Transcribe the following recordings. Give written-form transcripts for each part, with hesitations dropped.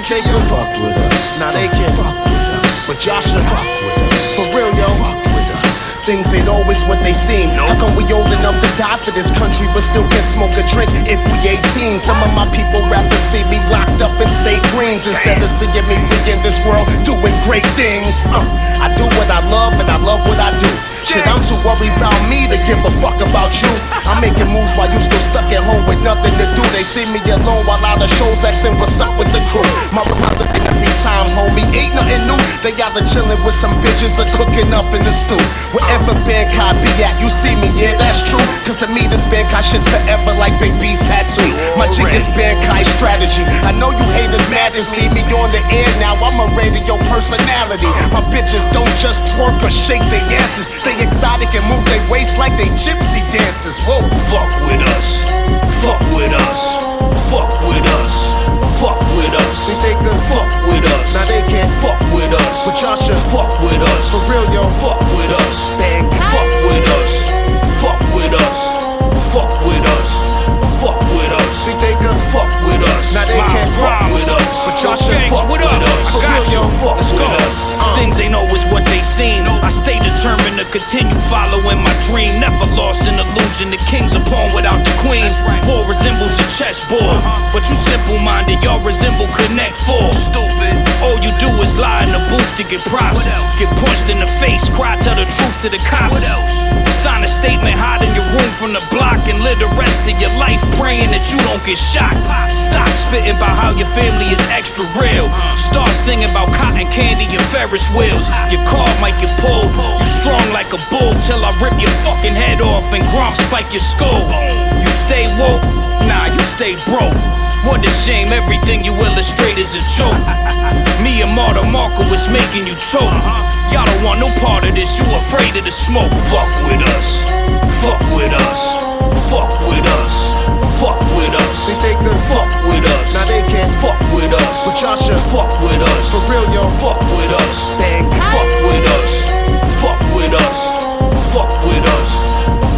think they can fuck with us? Now they can fuck with us, but y'all should fuck with us. For real, yo. Fuck with us. Things ain't always what they seem. How come we old enough to die for this country but still can smoke a drink if we 18? Some of my people rather see me locked up in state greens instead of seeing me free in this world doing great things. I do what I love and I love what I do. Shit, I'm too worried about me to give a fuck about you. I'm making moves while you still stuck at home with nothing to do. They see me alone while all the shows asking what's up with the crew. My brothers in every time, homie, ain't nothing new. They either chilling with some bitches or cooking up in the stew. Wherever Bangkok be at, you see me, yeah, that's true. Cause to me this Bangkok shit's forever like Big B's tattoo. My jig is Bangkok strategy. I know you haters mad to see me on the air now. I'm a radio personality. My bitches don't just twerk or shake their asses. They exotic and move their waist like they gypsy dancers. Whoa. Fuck with us. Fuck with us. Fuck with us. Fuck with us. Think they could fuck with us. Now they can't fuck with us. But y'all should fuck with us. For real, yo. Fuck with us. Bangkok. Fuck with us. Fuck with us. Fuck with us. Fuck with us. Think they could fuck with us. Now they can't fuck with us. But y'all should fuck with us. For real, yo. Fuck with us. Things ain't always what they seem. I stay determined to continue following my dream. Never lost an illusion. The king's a pawn without the queen. War resembles a chessboard, but you simple-minded. Y'all resemble Connect Four. Stupid. All you do is lie in the booth to get props. Get punched in the face. Cry, tell the truth to the cops. Sign a statement, hide in your room from the block, and live the rest of your life praying that you don't get shot. Stop spitting about how your family is extra real. Start singing about cotton candy and Ferris wheels. Your car might get pulled. You strong like a bull till I rip your fucking head off and Gronk spike your skull. You stay woke, nah, you stay broke. What a shame, everything you illustrate is a joke. Me and Marta Marco is making you choke. Y'all don't want no part of this, you afraid of the smoke. Fuck with us, fuck with us, fuck with us, fuck with us. Think they could fuck with us. Now they can't fuck with us. But y'all should fuck with us. For real, yo. Fuck with us. Bangkok. Fuck with us. Fuck with us. Fuck with us.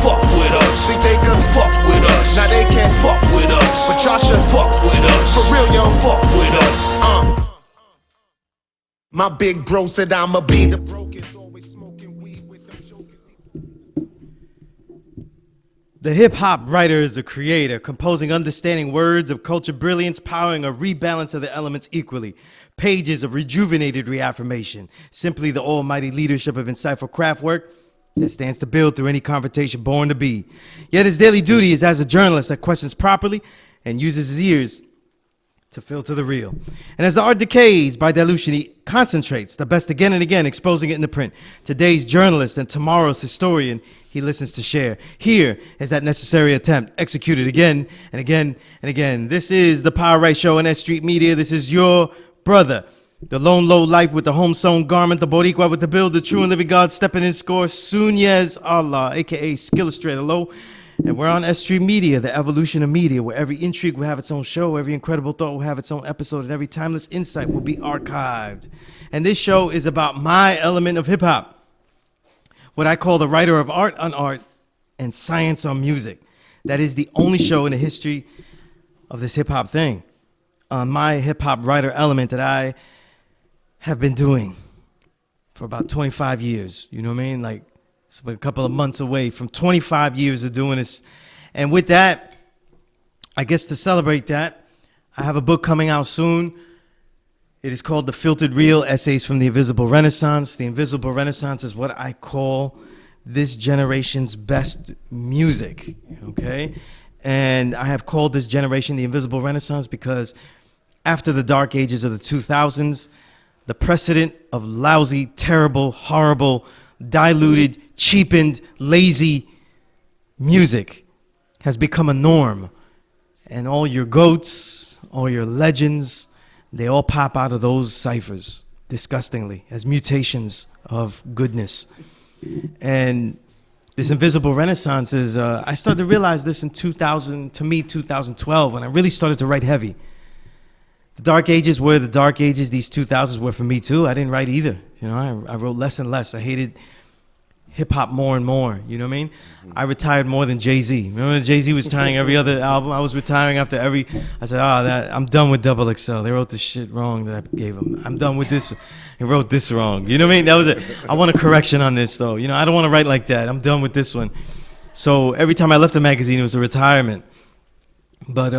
Fuck with us. Think they could fuck with us. Now they can't fuck with us. But y'all should fuck with us. For real, yo. Fuck with us. My big bro said I'ma be the brokest, always smoking weed with them jokers. The hip-hop writer is a creator, composing understanding words of culture brilliance, powering a rebalance of the elements equally. Pages of rejuvenated reaffirmation. Simply the almighty leadership of insightful craft work that stands to build through any confrontation born to be. Yet his daily duty is as a journalist that questions properly and uses his ears to filter the real. And as the art decays by dilution, he concentrates the best again and again, exposing it in the print. Today's journalist and tomorrow's historian, he listens to share. Here is that necessary attempt, executed again and again and again. This is the Power Right Show on S.STREET Media. This is your brother, the lone low life with the home-sewn garment, the Boricua with the build, the true and living God stepping in score, Sunyez Allah, a.k.a. Skillustrator Low. And we're on S.STREET Media, the evolution of media, where every intrigue will have its own show, every incredible thought will have its own episode, and every timeless insight will be archived. And this show is about my element of hip-hop, what I call the writer of art on art and science on music. That is the only show in the history of this hip-hop thing, on my hip-hop writer element that I have been doing for about 25 years. You know what I mean? Like, it's a couple of months away from 25 years of doing this. And with that, I guess to celebrate that, I have a book coming out soon. It is called The Filtered Real, Essays from the Invisible Renaissance. The Invisible Renaissance is what I call this generation's best music, okay? And I have called this generation the Invisible Renaissance because after the dark ages of the 2000s, the precedent of lousy, terrible, horrible, diluted, cheapened, lazy music has become a norm. And all your goats, all your legends, they all pop out of those ciphers, disgustingly, as mutations of goodness. And this invisible renaissance is, I started to realize this in 2012, when I really started to write heavy. The dark ages were the dark ages. These 2000s were for me too. I didn't write either. You know, I wrote less and less. I hated, hip hop more and more. You know what I mean? I retired more than Jay-Z. Remember when Jay-Z was retiring every other album? I was retiring after every. I said, I'm done with Double XL. They wrote the shit wrong that I gave them. I'm done with this. He wrote this wrong. You know what I mean? That was it. I want a correction on this though. You know, I don't want to write like that. I'm done with this one. So every time I left the magazine, it was a retirement. But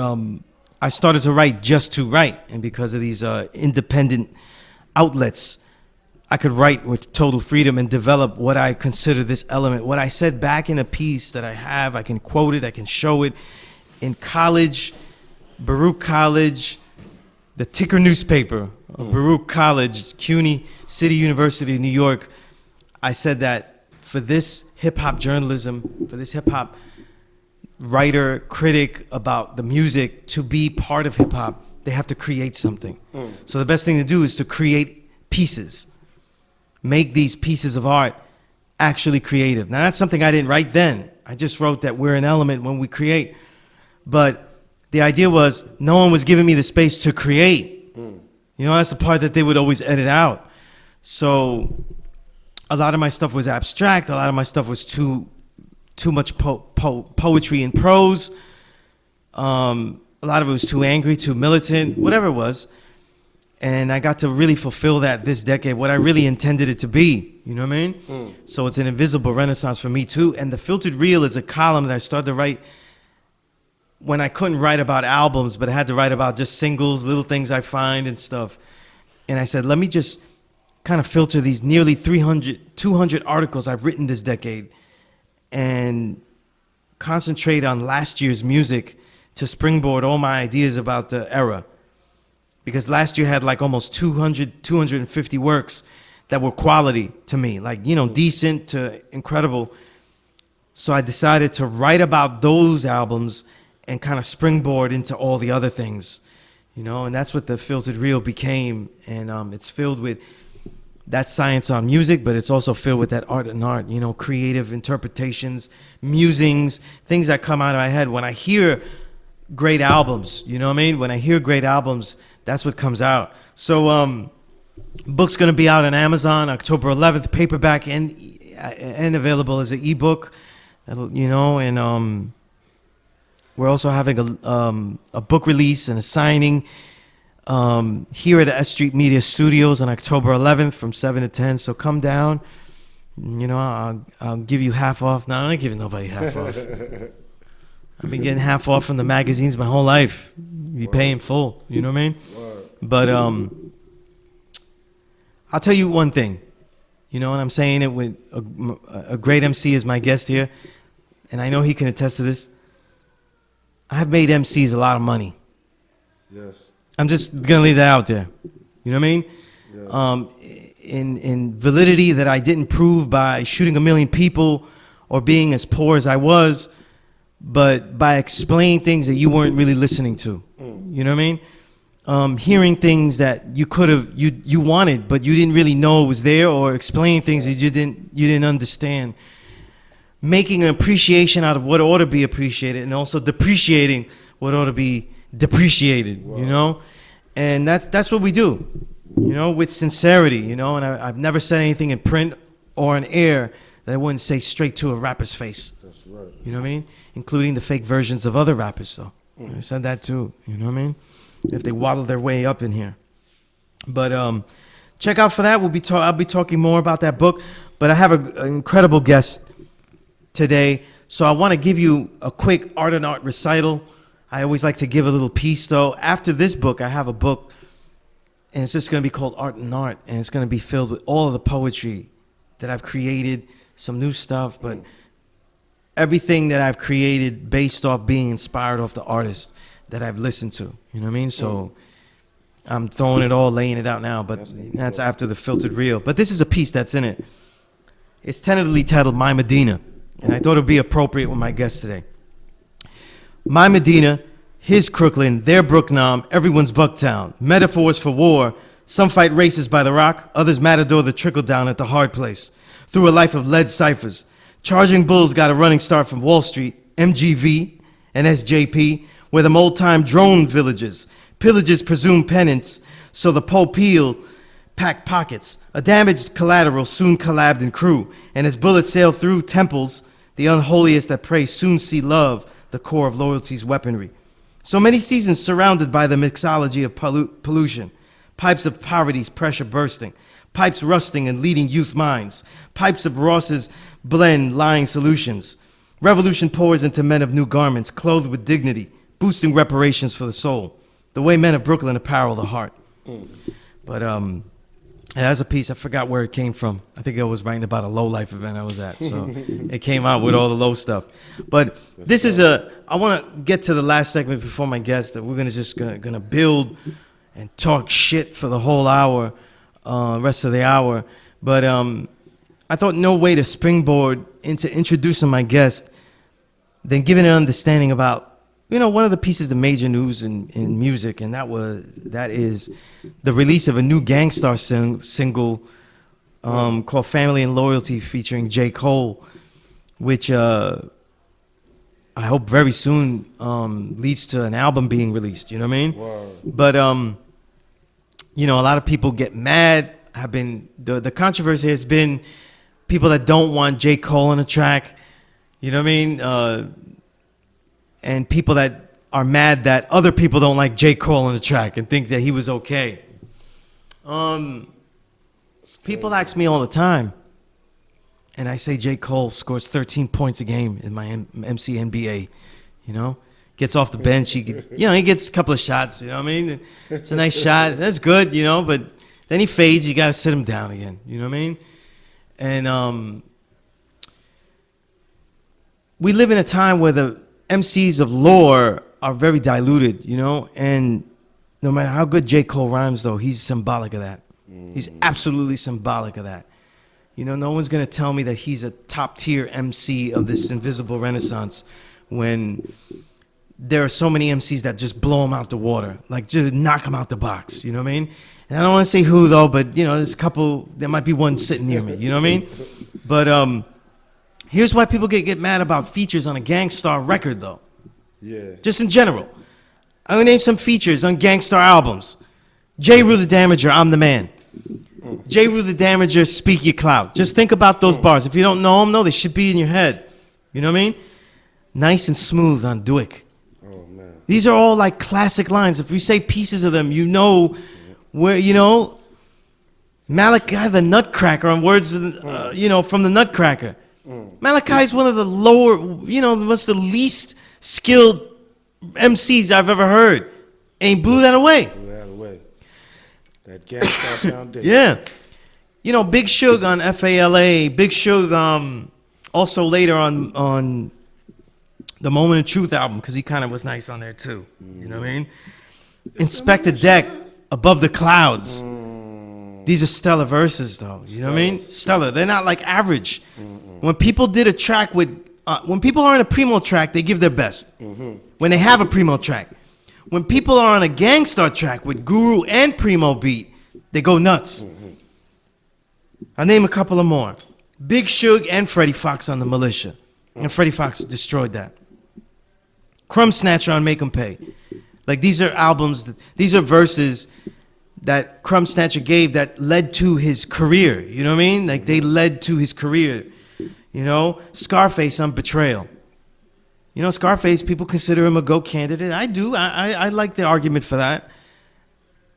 I started to write just to write, and because of these independent outlets, I could write with total freedom and develop what I consider this element. What I said back in a piece that I have, I can quote it, I can show it. In college, Baruch College, the ticker newspaper of Baruch College, CUNY City University, New York, I said that for this hip-hop journalism, for this hip-hop writer, critic about the music to be part of hip-hop, they have to create something. So the best thing to do is to create pieces. Make these pieces of art actually creative. Now that's something I didn't write then. I just wrote that we're an element when we create. But the idea was no one was giving me the space to create. You know, that's the part that they would always edit out. So a lot of my stuff was abstract. A lot of my stuff was too much poetry and prose. A lot of it was too angry, too militant, whatever it was. And I got to really fulfill that this decade, what I really intended it to be. You know what I mean? So it's an invisible renaissance for me too. And the Filtered Reel is a column that I started to write when I couldn't write about albums, but I had to write about just singles, little things I find and stuff. And I said, let me just kind of filter these nearly 200 articles I've written this decade and concentrate on last year's music to springboard all my ideas about the era. Because last year had like almost 250 works that were quality to me, like, you know, decent to incredible. So I decided to write about those albums and kind of springboard into all the other things, you know, and that's what the Filtered Reel became. And it's filled with that science on music, but it's also filled with that art and art, you know, creative interpretations, musings, things that come out of my head. When I hear great albums, you know what I mean? When I hear great albums, that's what comes out. So book's going to be out on Amazon October 11th, paperback and available as an ebook, you know, and we're also having a book release and a signing here at the S.STREET Media Studios on October 11th from 7 to 10. So come down. You know, I'll give you half off. No, I'm not giving nobody half off. I've been getting half off from the magazines my whole life. You pay in full, you know what I mean? But I'll tell you one thing, you know, and I'm saying it with a great MC as my guest here, and I know he can attest to this. I have made MCs a lot of money. Yes. I'm just gonna leave that out there. You know what I mean? Yes. In validity that I didn't prove by shooting 1 million people or being as poor as I was, but by explaining things that you weren't really listening to. You know what I mean? Hearing things that you could have, you wanted, but you didn't really know it was there, or explaining things that you didn't understand. Making an appreciation out of what ought to be appreciated, and also depreciating what ought to be depreciated. Wow. You know? And that's what we do, you know, with sincerity, you know, and I've never said anything in print or on air that I wouldn't say straight to a rapper's face. That's right. You know what I mean? Including the fake versions of other rappers, so I said that too, you know what I mean? If they waddle their way up in here. But check out for that. I'll be talking more about that book, but I have an incredible guest today, so I want to give you a quick art and art recital. I always like to give a little piece though. After this book, I have a book, and it's just going to be called Art and Art, and it's going to be filled with all of the poetry that I've created, some new stuff, but everything that I've created based off being inspired off the artist that I've listened to. You know what I mean? So I'm throwing it all, laying it out now, but that's after the Filtered Reel. But this is a piece that's in it. It's tentatively titled My Medina, and I thought it would be appropriate with my guest today. My Medina, his Crooklyn, their Brooknam, everyone's Bucktown. Metaphors for war. Some fight races by the rock, others matador the trickle down at the hard place. Through a life of lead ciphers. Charging bulls got a running start from Wall Street, MGV, and SJP, where the old-time drone villages. Pillages presume penance, so the packed pockets. A damaged collateral soon collabed in crew. And as bullets sail through temples, the unholiest that pray soon see love, the core of loyalty's weaponry. So many seasons surrounded by the mixology of pollution. Pipes of poverty's pressure bursting. Pipes rusting and leading youth minds. Pipes of Ross's blend lying solutions. Revolution pours into men of new garments, clothed with dignity, boosting reparations for the soul. The way men of Brooklyn apparel the heart. But that's a piece, I forgot where it came from. I think I was writing about a low-life event I was at. So it came out with all the low stuff. But this is I want to get to the last segment before my guest, that we're gonna build and talk shit for the whole hour, rest of the hour. But I thought no way to springboard into introducing my guest than giving an understanding about, one of the pieces of major news in music, and that is the release of a new Gang Starr single called Family and Loyalty featuring J. Cole, which I hope very soon leads to an album being released, you know what I mean? Wow. But, a lot of people get mad, the controversy has been people that don't want J. Cole on the track, you know what I mean? And people that are mad that other people don't like J. Cole on the track and think that he was okay. People ask me all the time, and I say J. Cole scores 13 points a game in my MC NBA, gets off the bench, he gets a couple of shots, you know what I mean? It's a nice shot, that's good, but then he fades, you gotta sit him down again, you know what I mean? And we live in a time where the MCs of lore are very diluted, and no matter how good J. Cole rhymes, though, he's symbolic of that. He's absolutely symbolic of that. No one's going to tell me that he's a top-tier MC of this invisible renaissance when there are so many MCs that just blow him out the water, like just knock him out the box, you know what I mean? And I don't want to say who, though, but, there's a couple, there might be one sitting near me, you know what I mean? But here's why people get mad about features on a Gang Starr record, though. Yeah. Just in general. I'm going to name some features on Gang Starr albums. J. Rue the Damager, I'm the Man. J. Rue the Damager, Speak Your Clout. Just think about those bars. If you don't know them, they should be in your head. You know what I mean? Nice and Smooth on Duick. Oh, man. These are all like classic lines. If we say pieces of them, where, Malachi the Nutcracker on words, from the Nutcracker. Malachi is one of the lower, what's the least skilled MCs I've ever heard. And he blew that away. That Gang Starr foundation. Yeah. Big Suge on FALA. Big Suge also later on the Moment of Truth album, because he kind of was nice on there too. You know what I mean? Inspect the Deck, Above the Clouds. These are stellar verses, though. You know what I mean? Stellar. They're not like average. When people did a track with, when people are on a Primo track, they give their best. When they have a Primo track. When people are on a Gang Starr track with Guru and Primo beat, they go nuts. I'll name a couple of more. Big Suge and Freddie Fox on the Militia. And Freddie Fox destroyed that. Crumb Snatcher on Make 'Em Pay. Like, these are albums, these are verses that Crumb Snatcher gave that led to his career. You know what I mean? Like, they led to his career. Scarface on Betrayal. Scarface, people consider him a GOAT candidate. I do. I like the argument for that.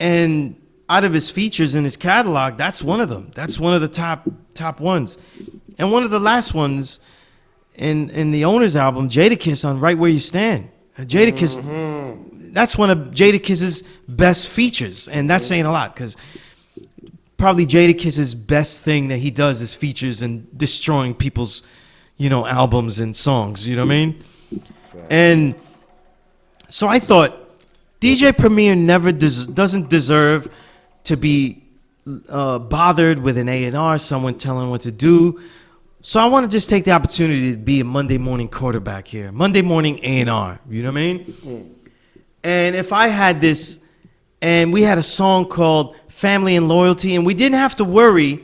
And out of his features in his catalog, that's one of them. That's one of the top ones. And one of the last ones in the Owner's album, Jadakiss on Right Where You Stand. Jadakiss, that's one of Jadakiss's best features. And that's saying a lot, because probably Jadakiss's best thing that he does is features and destroying people's, albums and songs. You know what I mean? And so I thought, DJ Premier never doesn't deserve to be bothered with an A&R, someone telling him what to do. So I want to just take the opportunity to be a Monday morning quarterback here. Monday morning A&R, you know what I mean? And if I had this, and we had a song called Family and Loyalty, and we didn't have to worry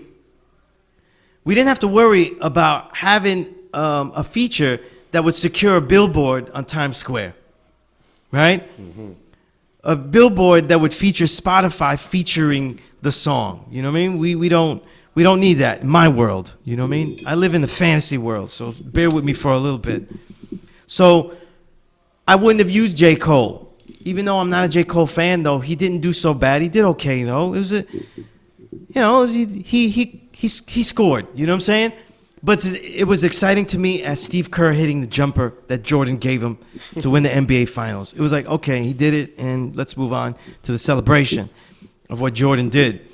about having a feature that would secure a billboard on Times Square, right? A billboard that would feature Spotify featuring the song. You know what I mean? We don't need that in my world. You know what I mean? I live in the fantasy world, so bear with me for a little bit. So I wouldn't have used J. Cole. Even though I'm not a J. Cole fan, though, he didn't do so bad. He did okay, though. It was he scored. You know what I'm saying? But it was exciting to me as Steve Kerr hitting the jumper that Jordan gave him to win the NBA Finals. It was like, okay, he did it, and let's move on to the celebration of what Jordan did.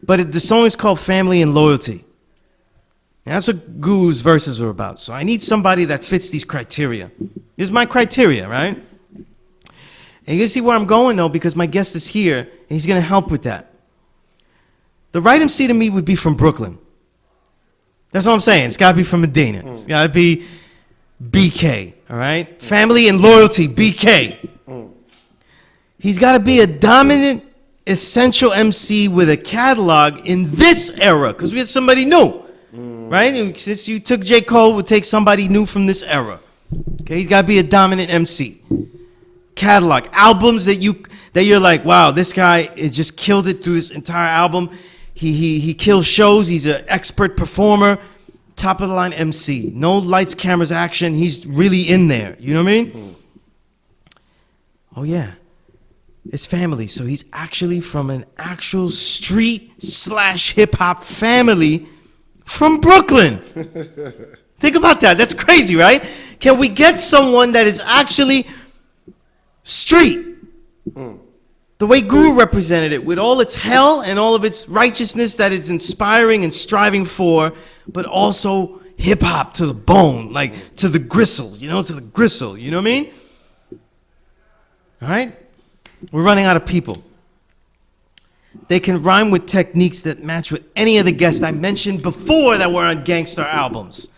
But the song is called Family and Loyalty. And that's what Guru's verses are about. So I need somebody that fits these criteria. This is my criteria, right? And you can see where I'm going, though, because my guest is here, and he's going to help with that. The right MC to me would be from Brooklyn. That's what I'm saying. It's got to be from Medina. It's got to be BK, all right? Family and Loyalty, BK. He's got to be a dominant, essential MC with a catalog in this era, because we had somebody new, right? And since you took J. Cole, we'll take somebody new from this era. Okay, he's got to be a dominant MC. Catalog, albums that you're like, wow, this guy it just killed it through this entire album. He kills shows. He's an expert performer, top of the line MC. No lights, cameras, action. He's really in there. You know what I mean? Oh yeah, it's family. So he's actually from an actual street/hip hop family from Brooklyn. Think about that. That's crazy, right? Can we get someone that is actually street? The way Guru represented it, with all its hell and all of its righteousness that it's inspiring and striving for, but also hip-hop to the bone, like to the gristle, to the gristle, you know what I mean? All right? We're running out of people. They can rhyme with techniques that match with any of the guests I mentioned before that were on Gangstar albums.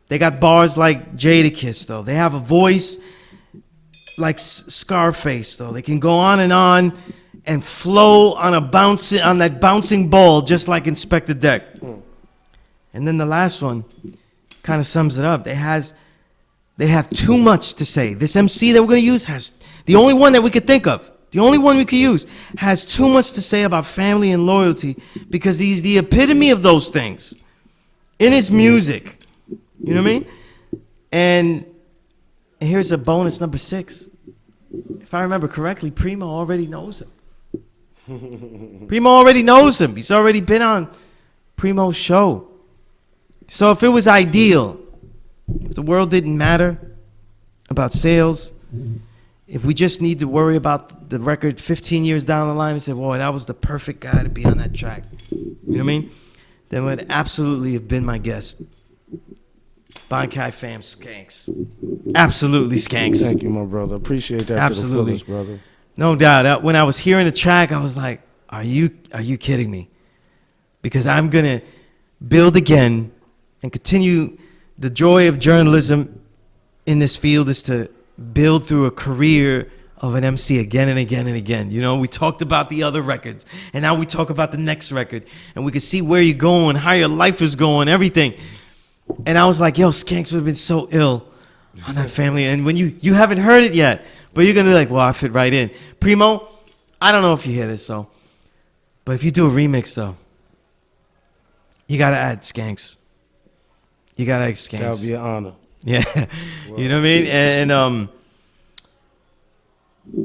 They got bars like Jadakiss, though. They have a voice like Scarface, though. They can go on and flow on that bouncing ball, just like Inspector Deck. And then the last one kind of sums it up. They have too much to say. This MC that we're going to use has the only one that we could think of. The only one we could use has too much to say about family and loyalty, because he's the epitome of those things in his music. You know what I mean? And here's a bonus number 6. If I remember correctly, Primo already knows him. Primo already knows him. He's already been on Primo's show. So if it was ideal, if the world didn't matter about sales, if we just need to worry about the record 15 years down the line and say, boy, that was the perfect guy to be on that track, you know what I mean? Then it would absolutely have been my guest. Bankai fam, Skanks. Absolutely, Skanks. Thank you, my brother. Appreciate that. Absolutely. To the fullest, brother. No doubt. When I was hearing the track, I was like, are you kidding me? Because I'm going to build again and continue. The joy of journalism in this field is to build through a career of an MC again and again and again. You know, we talked about the other records, and now we talk about the next record, and we can see where you're going, how your life is going, everything. And I was like, yo, Skanks would have been so ill on that family. And when you haven't heard it yet, but you're going to be like, well, I fit right in. Primo, I don't know if you hear this, though. But if you do a remix, though, you got to add Skanks. You got to add Skanks. That would be an honor. Yeah. Well, you know what I mean? And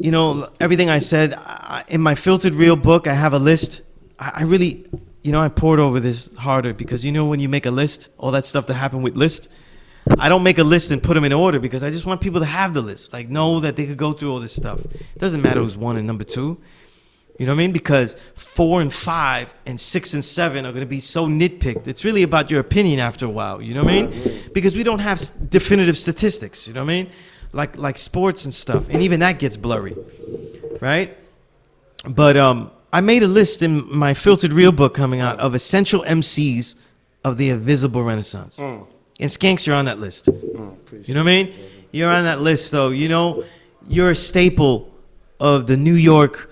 you know, everything I said, in my Filtered Real book, I have a list. I really... I poured over this harder because, when you make a list, all that stuff that happened with list, I don't make a list and put them in order because I just want people to have the list. Like, know that they could go through all this stuff. It doesn't matter who's 1 and number 2. You know what I mean? Because 4 and 5 and 6 and 7 are going to be so nitpicked. It's really about your opinion after a while. You know what I mean? Because we don't have definitive statistics. You know what I mean? Like sports and stuff. And even that gets blurry. Right? But, I made a list in my Filtered Real book coming out of essential MCs of the Invisible Renaissance. And Skanks, you're on that list. You know what I mean? You're on that list, though. You're a staple of the New York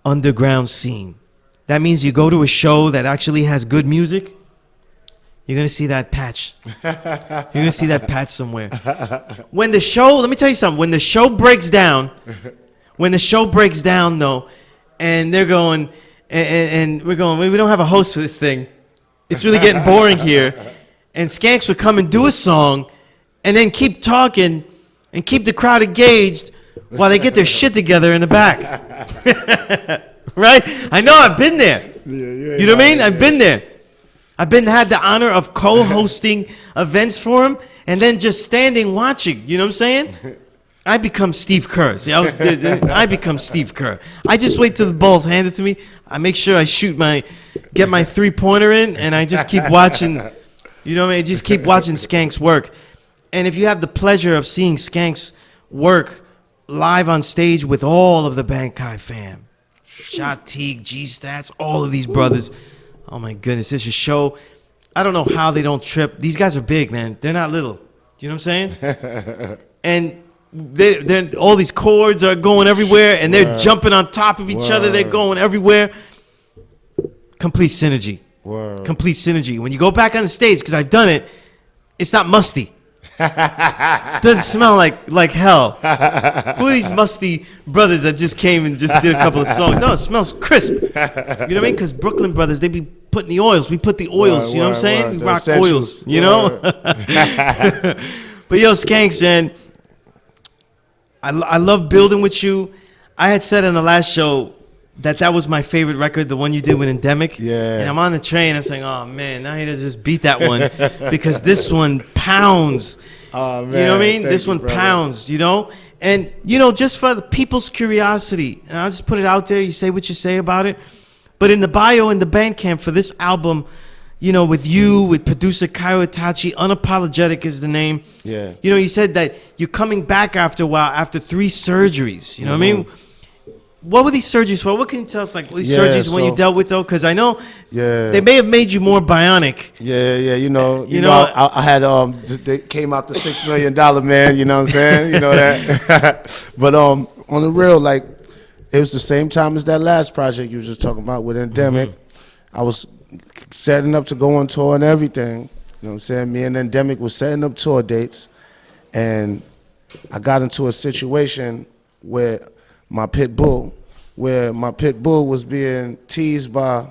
underground scene. That means you go to a show that actually has good music, you're going to see that patch. You're going to see that patch somewhere. When the show, let me tell you something. When the show breaks down, though, and they're going, and we're going, we don't have a host for this thing. It's really getting boring here. And Skanks would come and do a song and then keep talking and keep the crowd engaged while they get their shit together in the back. Right? I know, I've been there. You know what I mean? I've been there. Had the honor of co-hosting events for him and then just standing watching. You know what I'm saying? I become Steve Kerr. See, I become Steve Kerr. I just wait till the ball's handed to me. I make sure I get my 3-pointer in, and I just keep watching. You know what I mean? Just keep watching Skanks work. And if you have the pleasure of seeing Skanks work live on stage with all of the Bankai fam, Shot Teague, G-Stats, all of these brothers. Oh my goodness, it's a show. I don't know how they don't trip. These guys are big, man. They're not little. You know what I'm saying? And they're all these chords are going everywhere, and they're jumping on top of each other. They're going everywhere. Complete synergy. Complete synergy. When you go back on the stage, because I've done it, it's not musty. It doesn't smell like hell. Who are these musty brothers that just came and just did a couple of songs? No, it smells crisp. You know what I mean? Because Brooklyn brothers, they be putting the oils. We put the oils. You know what I'm saying? We rock oils. You know? But yo, Skanks, and I love building with you. I had said in the last show that was my favorite record, the one you did with Endemic. Yeah. And I'm on the train. I'm saying, oh, man, now he does just beat that one because this one pounds. Oh, man. You know what I mean? Thank This one brother. pounds, you know? And, you know, just for the people's curiosity, and I'll just put it out there. You say what you say about it. But in the bio, in the Bandcamp for this album, you know, with you, with producer Cairo Itachi, Unapologetic is the name. Yeah. You know, you said that you're coming back after a while, after 3 surgeries. You know what I mean? What were these surgeries for? What can you tell us, like, these surgeries when you dealt with, though? Because I know they may have made you more bionic. Yeah. You know, I had they came out the $6 million man. You know what I'm saying? You know that. But on the real, like, it was the same time as that last project you were just talking about with Endemic. I was setting up to go on tour and everything. You know what I'm saying? Me and Endemic was setting up tour dates, and I got into a situation where my pit bull was being teased by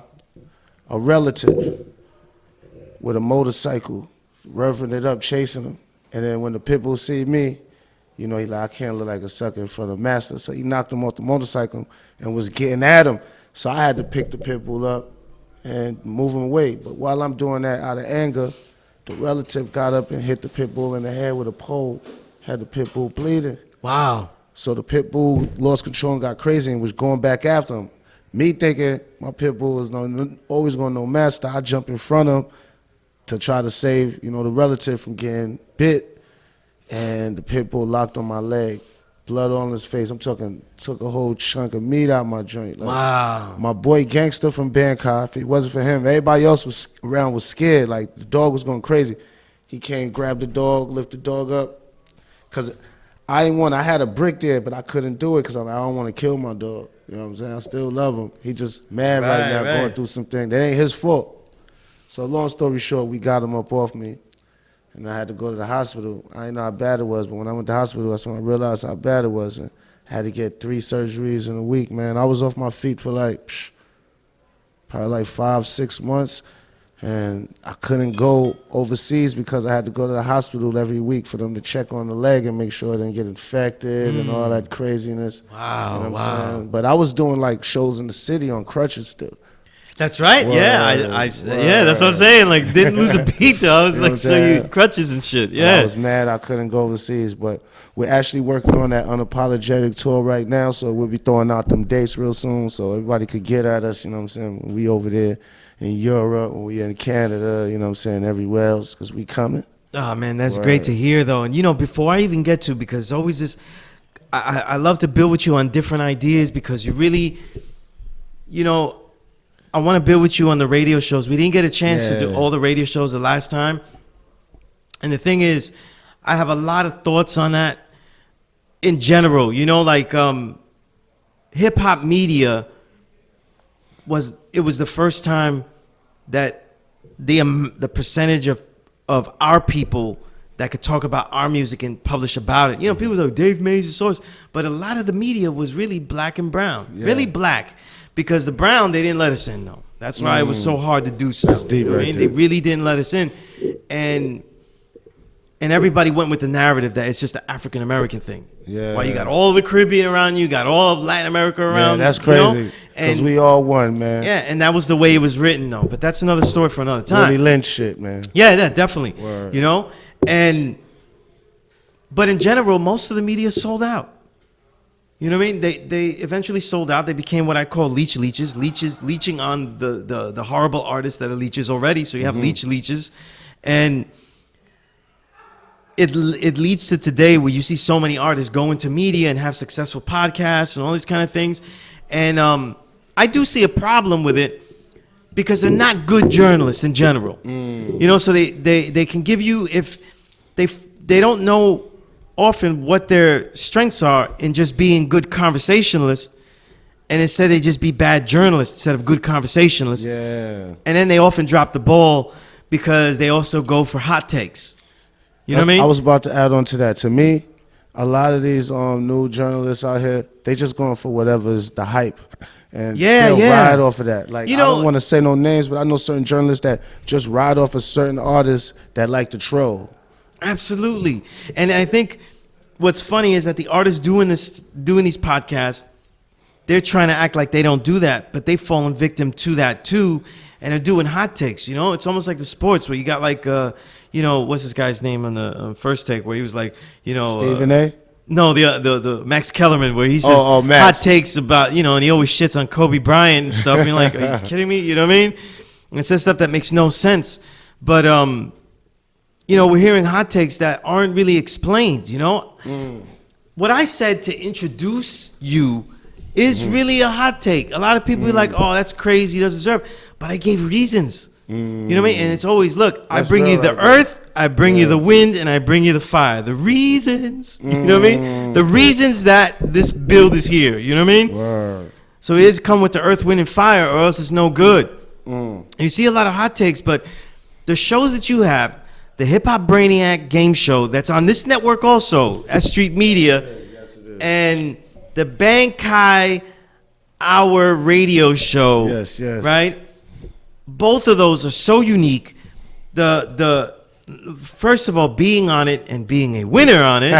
a relative with a motorcycle, revving it up, chasing him. And then when the pit bull see me, you know, he like, I can't look like a sucker in front of master. So he knocked him off the motorcycle and was getting at him. So I had to pick the pit bull up and move him away. But while I'm doing that out of anger, the relative got up and hit the pit bull in the head with a pole, had the pit bull bleeding. Wow. So the pit bull lost control and got crazy and was going back after him. Me thinking my pit bull was always going to know master, I jump in front of him to try to save, you know, the relative from getting bit. And the pit bull locked on my leg, blood all on his face. I'm talking, took a whole chunk of meat out of my joint. Like, wow. My boy Gangster from Bangkok, if it wasn't for him, everybody else was around was scared. Like, the dog was going crazy. He came, grabbed the dog, lift the dog up. Because I had a brick there, but I couldn't do it because I don't want to kill my dog. You know what I'm saying? I still love him. He just mad right now, going through some things. That ain't his fault. So long story short, we got him up off me, and I had to go to the hospital. I didn't know how bad it was, but when I went to the hospital, that's when I realized how bad it was. And I had to get 3 surgeries in a week, man. I was off my feet for probably like 5-6 months. And I couldn't go overseas because I had to go to the hospital every week for them to check on the leg and make sure it didn't get infected and all that craziness. Wow, you know what I'm saying? But I was doing like shows in the city on crutches still. That's right. Yeah, yeah, that's what I'm saying. Like, didn't lose a beat though. I was like, so you crutches and shit. Yeah. I was mad I couldn't go overseas, but we're actually working on that Unapologetic tour right now, so we'll be throwing out them dates real soon so everybody could get at us, you know what I'm saying? When we over there in Europe, when we in Canada, you know what I'm saying, everywhere else, because we coming. Oh, man, that's great to hear, though. And, you know, before I even get to, because it's always this, I love to build with you on different ideas because you really, you know, I want to build with you on the radio shows. We didn't get a chance to do all the radio shows the last time. And the thing is, I have a lot of thoughts on that in general. You know, like hip-hop media was the first time that the percentage of our people that could talk about our music and publish about it. You know, people say, Dave Mays is source. But a lot of the media was really black and brown. Yeah. Really black. Because the brown, they didn't let us in, though. That's why it was so hard to do stuff. That's deep, you know what I mean? They really didn't let us in. And everybody went with the narrative that it's just an African-American thing. Yeah. Why you got all the Caribbean around you, got all of Latin America around. Yeah, that's you crazy. know? Because And we all won, man. yeah, and that was the way it was written, though. But that's another story for another time. Willie Lynch shit, man. Yeah, definitely. Word. You know? But in general, most of the media sold out. You know what I mean? They eventually sold out. They became what I call leeches, leeching on the horrible artists that are leeches already. So you have leeches. And it leads to today where you see so many artists go into media and have successful podcasts and all these kind of things. And I do see a problem with it because they're not good journalists in general. You know, so they can give you, if they don't know often what their strengths are in just being good conversationalists, and instead they just be bad journalists instead of good conversationalists. Yeah. And then they often drop the ball because they also go for hot takes. You know what I mean? I was about to add on to that. To me, a lot of these new journalists out here, they just going for whatever's the hype. And they'll ride off of that. Like, you I know, don't want to say no names, but I know certain journalists that just ride off of certain artists that like to troll. Absolutely. And I think what's funny is that the artists doing these podcasts, they're trying to act like they don't do that, but they've fallen victim to that too, and they're doing hot takes. You know, it's almost like the sports where you got like, you know, what's this guy's name on the first take where he was like, you know, Stephen A. No, the Max Kellerman where he says Max. hot takes about, you know, and he always shits on Kobe Bryant and stuff. And you're like, are you kidding me? You know what I mean? And it says stuff that makes no sense. But you know, we're hearing hot takes that aren't really explained, you know? What I said to introduce you is really a hot take. A lot of people be like, oh, that's crazy, he doesn't deserve. But I gave reasons. You know what I mean? And it's always, look, I bring you the earth, I bring you the wind, and I bring you the fire. The reasons, you know what I mean? The reasons that this build is here, you know what I mean? Word. So it is come with the earth, wind, and fire, or else it's no good. And you see a lot of hot takes, but the shows that you have, the Hip Hop Brainiac game show that's on this network also, S.STREET Media, and the Bankai Hour radio show. Yes. Right? Both of those are so unique. The first of all, being on it and being a winner on it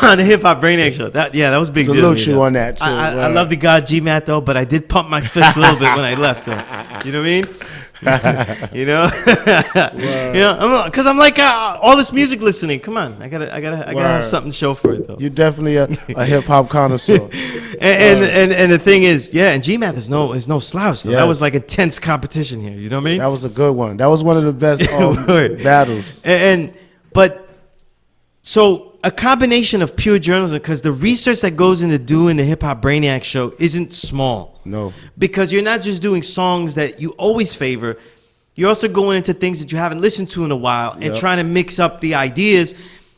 on the Hip Hop Brainiac show. That was a big deal. Salute you on that too. I love the God GMAT though, but I did pump my fist a little bit when I left him. You know what I mean? You know, because I'm like all this music listening. Come on, I gotta have something to show for it though. You're definitely a hip hop connoisseur. and the thing is, and GMAT is no slouch. Though. Yes. That was like intense competition here. You know what I mean? That was a good one. That was one of the best battles. But so a combination of pure journalism, because the research that goes into doing the Hip Hop Brainiac show isn't small. No. Because you're not just doing songs that you always favor. You're also going into things that you haven't listened to in a while and trying to mix up the ideas.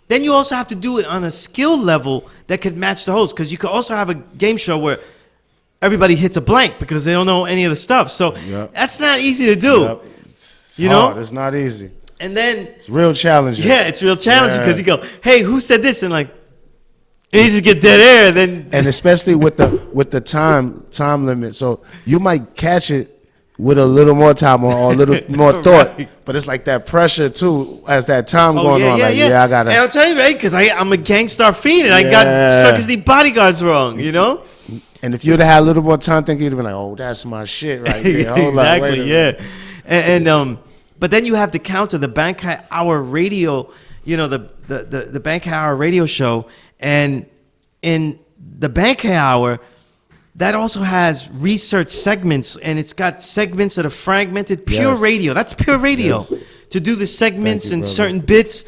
Then you also have to do it on a skill level that could match the host. Because you could also have a game show where everybody hits a blank because they don't know any of the stuff. So that's not easy to do. It's hard. It's not easy. And then it's real challenging. Yeah, it's real challenging because you go, hey, who said this? And like, and you just get dead air. And especially with the time limit, so you might catch it with a little more time or a little more thought, but it's like that pressure too as that time going on. I gotta. And I'll tell you, right? Because I'm a Gangstar fiend and I got Circus D Bodyguards wrong, you know. And if you'd have had a little more time thinking, you'd have been like, "Oh, that's my shit right there." Hold exactly, and but then you have to counter the Bankai Hour radio, you know, the Bankai Hour radio show. And in the Bankai Hour, that also has research segments, and it's got segments that are fragmented. Pure radio. That's pure radio. To do the segments and certain bits,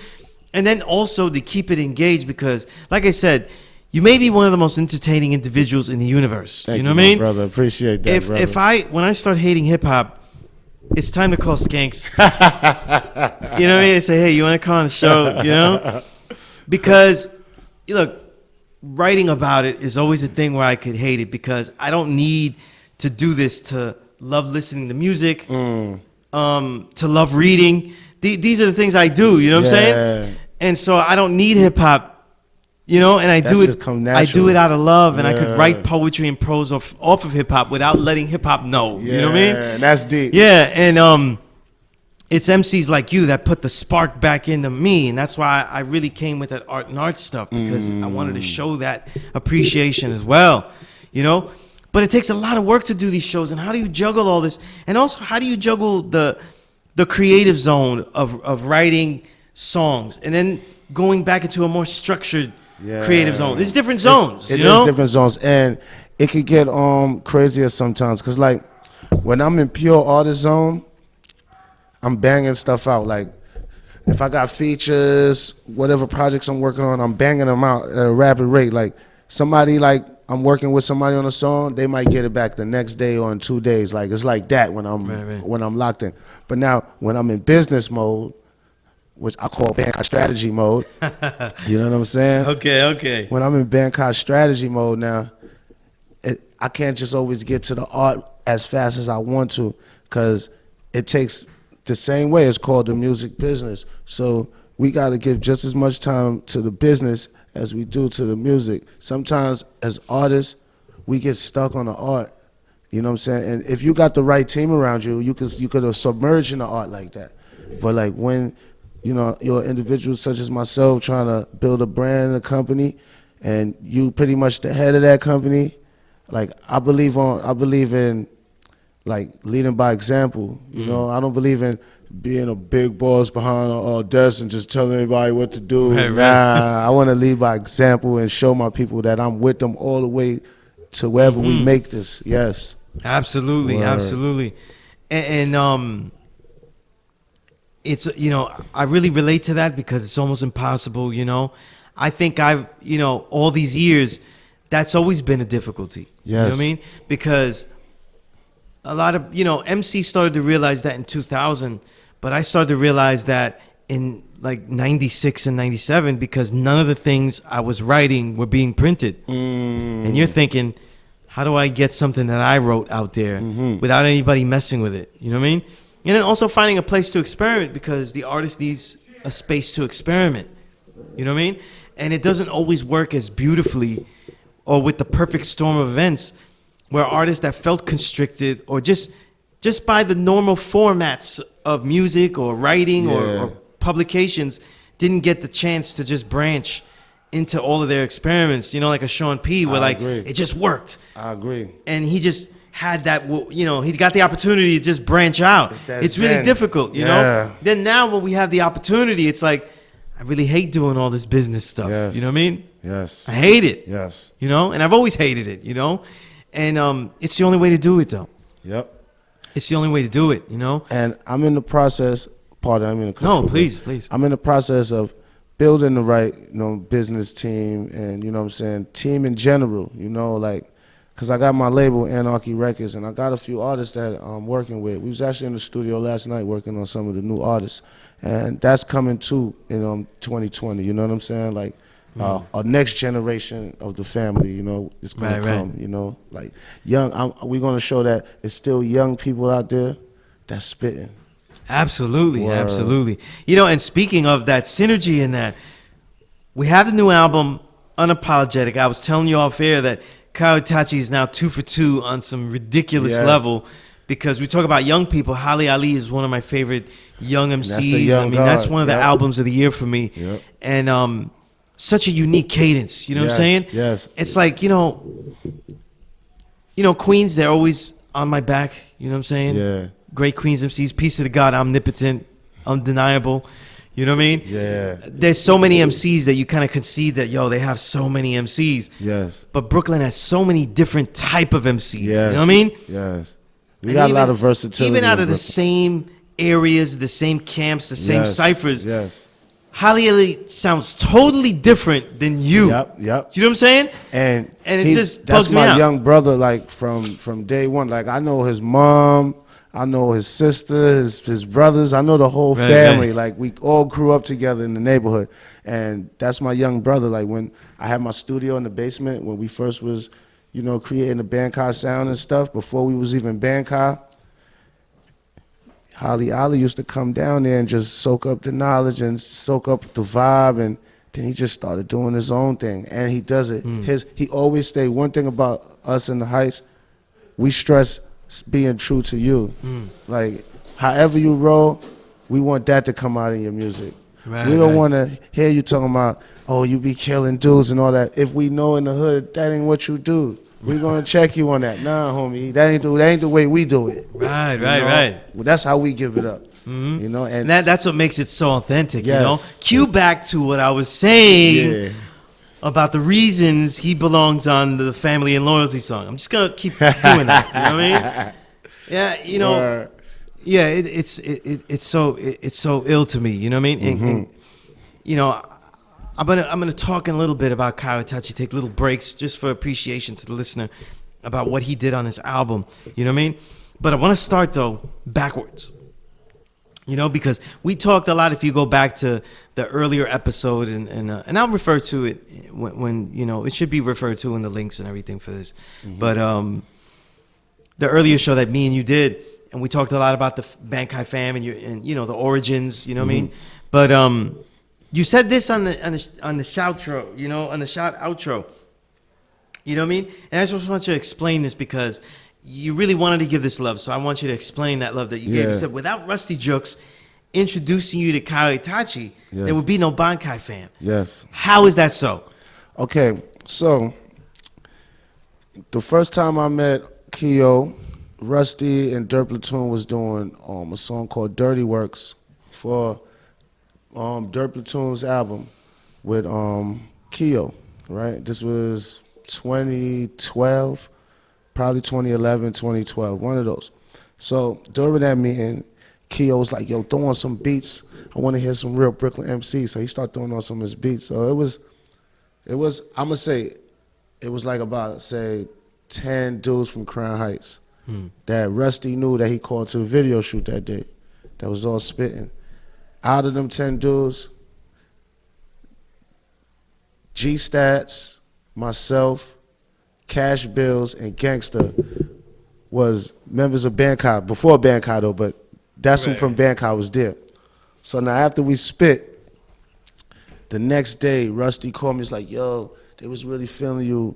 and then also to keep it engaged because, like I said, you may be one of the most entertaining individuals in the universe. You know what I mean? Brother, appreciate that, brother. When I start hating hip-hop, it's time to call SKANKS. You know what I mean? They say, hey, you want to come on the show? You know? Because, look, writing about it is always a thing where I could hate it because I don't need to do this to love listening to music, to love reading. these are the things I do. You know what I'm saying? And so I don't need hip hop. You know, and I do it out of love, and I could write poetry and prose off of hip hop without letting hip hop know. You know what I mean? And that's deep. Yeah, and it's MCs like you that put the spark back into me, and that's why I really came with that art stuff, because I wanted to show that appreciation as well. You know, but it takes a lot of work to do these shows, and how do you juggle all this? And also, how do you juggle the creative zone of writing songs and then going back into a more structured creative zone? There's different zones. It is different zones, and it could get crazier sometimes. Cause like when I'm in pure artist zone, I'm banging stuff out. Like if I got features, whatever projects I'm working on, I'm banging them out at a rapid rate. Like somebody, like I'm working with somebody on a song, they might get it back the next day or in 2 days. Like it's like that when I'm locked in. But now when I'm in business mode, which I call Bangkok strategy mode. You know what I'm saying? Okay. When I'm in Bangkok strategy mode now, I can't just always get to the art as fast as I want to, because it takes the same way. It's called the music business. So we got to give just as much time to the business as we do to the music. Sometimes as artists, we get stuck on the art. You know what I'm saying? And if you got the right team around you, you could submerge in the art like that. But like when you know, you're an individual such as myself trying to build a brand and a company, and you pretty much the head of that company. Like I believe in like leading by example. You know, I don't believe in being a big boss behind a desk and just telling everybody what to do. I want to lead by example and show my people that I'm with them all the way to wherever we make this. Yes, absolutely. And it's, you know, I really relate to that because it's almost impossible, you know. I think I've, you know, all these years, that's always been a difficulty. Yes. You know what I mean? Because a lot of, you know, MC started to realize that in 2000, but I started to realize that in like 96 and 97, because none of the things I was writing were being printed. And you're thinking, how do I get something that I wrote out there without anybody messing with it? You know what I mean? And then also finding a place to experiment, because the artist needs a space to experiment. You know what I mean? And it doesn't always work as beautifully or with the perfect storm of events, where artists that felt constricted or just by the normal formats of music or writing or publications didn't get the chance to just branch into all of their experiments. You know, like a Sean P, where it just worked. I agree. And he just had that, you know, he got the opportunity to just branch out. It's really difficult, you know? Then now when we have the opportunity, it's like, I really hate doing all this business stuff. You know what I mean? Yes. I hate it. Yes. You know? And I've always hated it, you know? And it's the only way to do it, though. Yep. It's the only way to do it, you know? And I'm in the process, No, please. I'm in the process of building the right, you know, business team and, you know what I'm saying, team in general, you know, like, because I got my label, Anarchy Records, and I got a few artists that I'm working with. We was actually in the studio last night working on some of the new artists. And that's coming too in 2020, you know what I'm saying? Like, our next generation of the family, you know, is going to come, you know? Like, young, we're going to show that it's still young people out there that's spitting. Absolutely, absolutely. You know, and speaking of that synergy in that, we have the new album, Unapologetic. I was telling you off air that Kyle Itachi is now 2 for 2 on some ridiculous level, because we talk about young people. Halle Ali is one of my favorite young MCs. That's one of the albums of the year for me. And such a unique cadence, you know what I'm saying? Yes. It's like, you know, Queens, they're always on my back, you know what I'm saying? Yeah. Great Queens MCs, peace to the God, omnipotent, undeniable. You know what I mean? Yeah. There's so many MCs that you kind of concede that, they have so many MCs. Yes. But Brooklyn has so many different type of MCs. Yes. You know what I mean? Yes. We got a lot of versatility. Even out of the same areas, the same camps, the same ciphers. Yes. Halle Ali sounds totally different than you. Yep. You know what I'm saying? And it just bugs that's me out. my young brother, like from day one. Like I know his mom, I know his sister, his brothers. I know the whole family. Like we all grew up together in the neighborhood, and that's my young brother. Like when I had my studio in the basement when we first was, you know, creating the Bangkok sound and stuff before we was even Bangkok. Holly Ollie used to come down there and just soak up the knowledge and soak up the vibe, and then he just started doing his own thing, and he does it. He always stay. One thing about us in the Heights, we stress being true to you. Like, however you roll, we want that to come out in your music. Right, we don't want to hear you talking about, oh, you be killing dudes and all that. If we know in the hood that ain't what you do, we're gonna check you on that. Nah, homie, that ain't the way we do it. Right. Well, that's how we give it up. You know, and That's what makes it so authentic. Yes. You know, cue back to what I was saying about the reasons he belongs on the Family and Loyalty song. I'm just gonna keep doing that. You know what I mean? Yeah, you know. Yeah, it's so ill to me. You know what I mean? And, you know, I'm gonna talk in a little bit about Kyle Itachi. Take little breaks just for appreciation to the listener about what he did on this album. You know what I mean? But I want to start though backwards. You know, because we talked a lot. If you go back to the earlier episode, and I'll refer to it when you know, it should be referred to in the links and everything for this. But the earlier show that me and you did, and we talked a lot about the Bankai fam and you know, the origins. You know what I mean? But you said this on the shoutro, you know, on the shout outro. You know what I mean? And I just want you to explain this because you really wanted to give this love, so I want you to explain that love that you gave. You said, without Rusty Jukes introducing you to Kyle Itachi, there would be no Bankai fam. Yes. How is that so? Okay, so the first time I met Keo, Rusty and Dirt Platoon was doing a song called Dirty Works for Dirt Platoon's album with Keo, right? This was 2012. Probably 2011, 2012, one of those. So during that meeting, Keo was like, yo, throw on some beats. I want to hear some real Brooklyn MCs. So he started throwing on some of his beats. So it was, I'm going to say, it was like about, say, 10 dudes from Crown Heights that Rusty knew that he called to a video shoot that day that was all spitting. Out of them 10 dudes, G-Stats, myself, Cash Bills, and Gangsta was members of Bankai, before Bankai though, but that's who from Bankai was there. So now after we spit, the next day, Rusty called me, he's like, yo, they was really feeling you.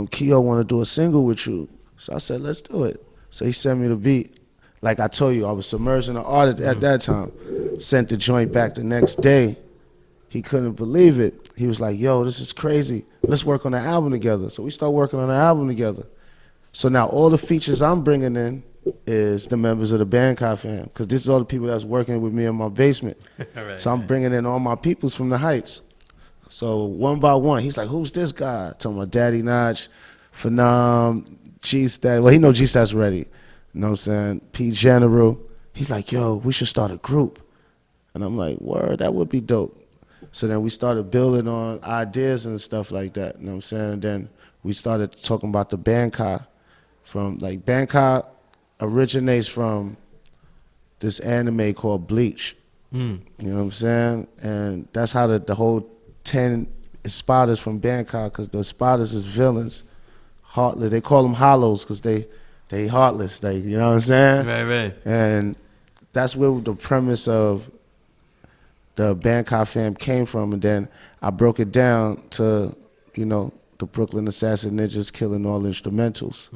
Keo want to do a single with you. So I said, let's do it. So he sent me the beat. Like I told you, I was submerged in the art at that time. Sent the joint back the next day. He couldn't believe it. He was like, yo, this is crazy. Let's work on the album together. So we start working on the album together. So now all the features I'm bringing in is the members of the Bankai fam, because this is all the people that's working with me in my basement. So I'm bringing in all my peoples from the Heights. So one by one, he's like, who's this guy? Talking about Daddy Notch, Phenom, G-Stat. Well, he know G-Stat's ready. You know what I'm saying? P General. He's like, yo, we should start a group. And I'm like, word, that would be dope. So then we started building on ideas and stuff like that, you know what I'm saying? And then we started talking about the Bankai. Bankai originates from this anime called Bleach. You know what I'm saying? And that's how the whole 10 spotters from Bankai, because the spotters is villains. Heartless. They call them hollows because they heartless. You know what I'm saying? Right. And that's where the premise of the Bankai fam came from, and then I broke it down to, you know, the Brooklyn Assassin Ninjas killing all instrumentals,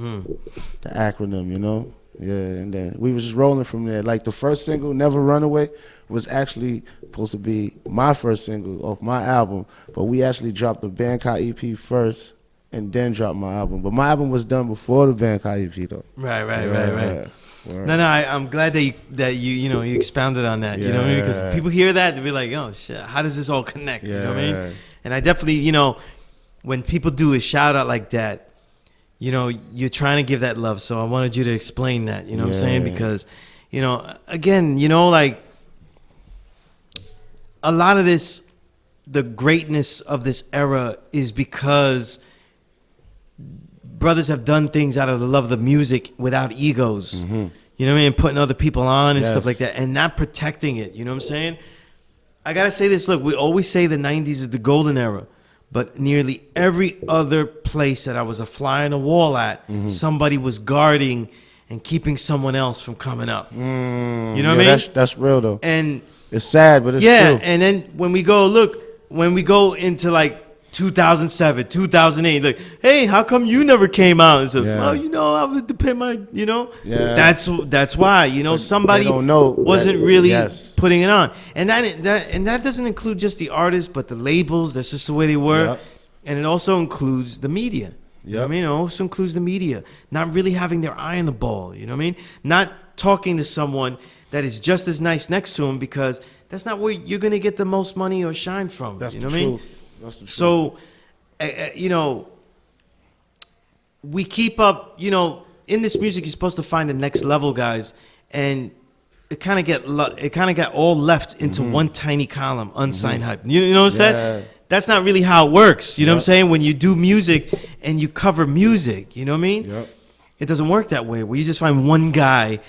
the acronym, you know? Yeah, and then we was just rolling from there. Like the first single, Never Run Away, was actually supposed to be my first single off my album, but we actually dropped the Bankai EP first and then dropped my album. But my album was done before the Bankai EP though. Right. No, I'm glad that you expounded on that. You know what I mean? Because people hear that, they'll be like, oh shit, how does this all connect? You know what I mean? And I definitely, you know, when people do a shout out like that, you know, you're trying to give that love. So I wanted you to explain that, you know what I'm saying? Because, you know, again, you know, like a lot of this, the greatness of this era is because brothers have done things out of the love of the music without egos. You know what I mean? Putting other people on and stuff like that and not protecting it. You know what I'm saying? I got to say this. Look, we always say the 90s is the golden era. But nearly every other place that I was a fly on the wall at, somebody was guarding and keeping someone else from coming up. You know what I mean? That's real though. And it's sad, but it's true. And then when we go into like 2007, 2008, like, hey, how come you never came out? And so, well, you know, I would depend my, you know, that's why, you know, somebody wasn't really putting it on, and that doesn't include just the artists, but the labels. That's just the way they were, and it also includes the media. You know what I mean? It also includes the media not really having their eye on the ball. You know what I mean? Not talking to someone that is just as nice next to him, because that's not where you're gonna get the most money or shine from. That's you know the what I mean? truth. That's the truth. So, you know, we keep up. You know, in this music, you're supposed to find the next level, guys, and it kind of got all left into one tiny column, unsigned hype. You know what I'm saying? That's not really how it works. You know what I'm saying? When you do music and you cover music, you know what I mean? It doesn't work that way, where you just find one guy,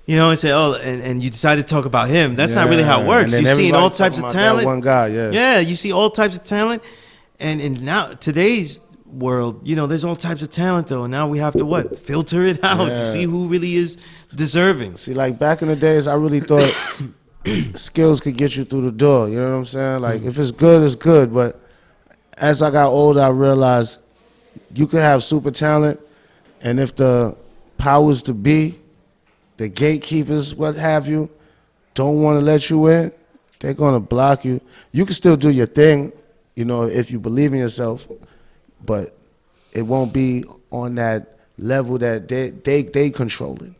you know, and say, oh, and you decide to talk about him. That's not really how it works. You're seeing all types of talent. One guy, yeah, you see all types of talent. And now, today's world, you know, there's all types of talent, though. And now we have to, what, filter it out to see who really is deserving. See, like back in the days, I really thought skills could get you through the door. You know what I'm saying? Like, if it's good, it's good. But as I got older, I realized you could have super talent, and if the powers to be, the gatekeepers, what have you, don't want to let you in, they're going to block you. You can still do your thing, you know, if you believe in yourself, but it won't be on that level that they control it.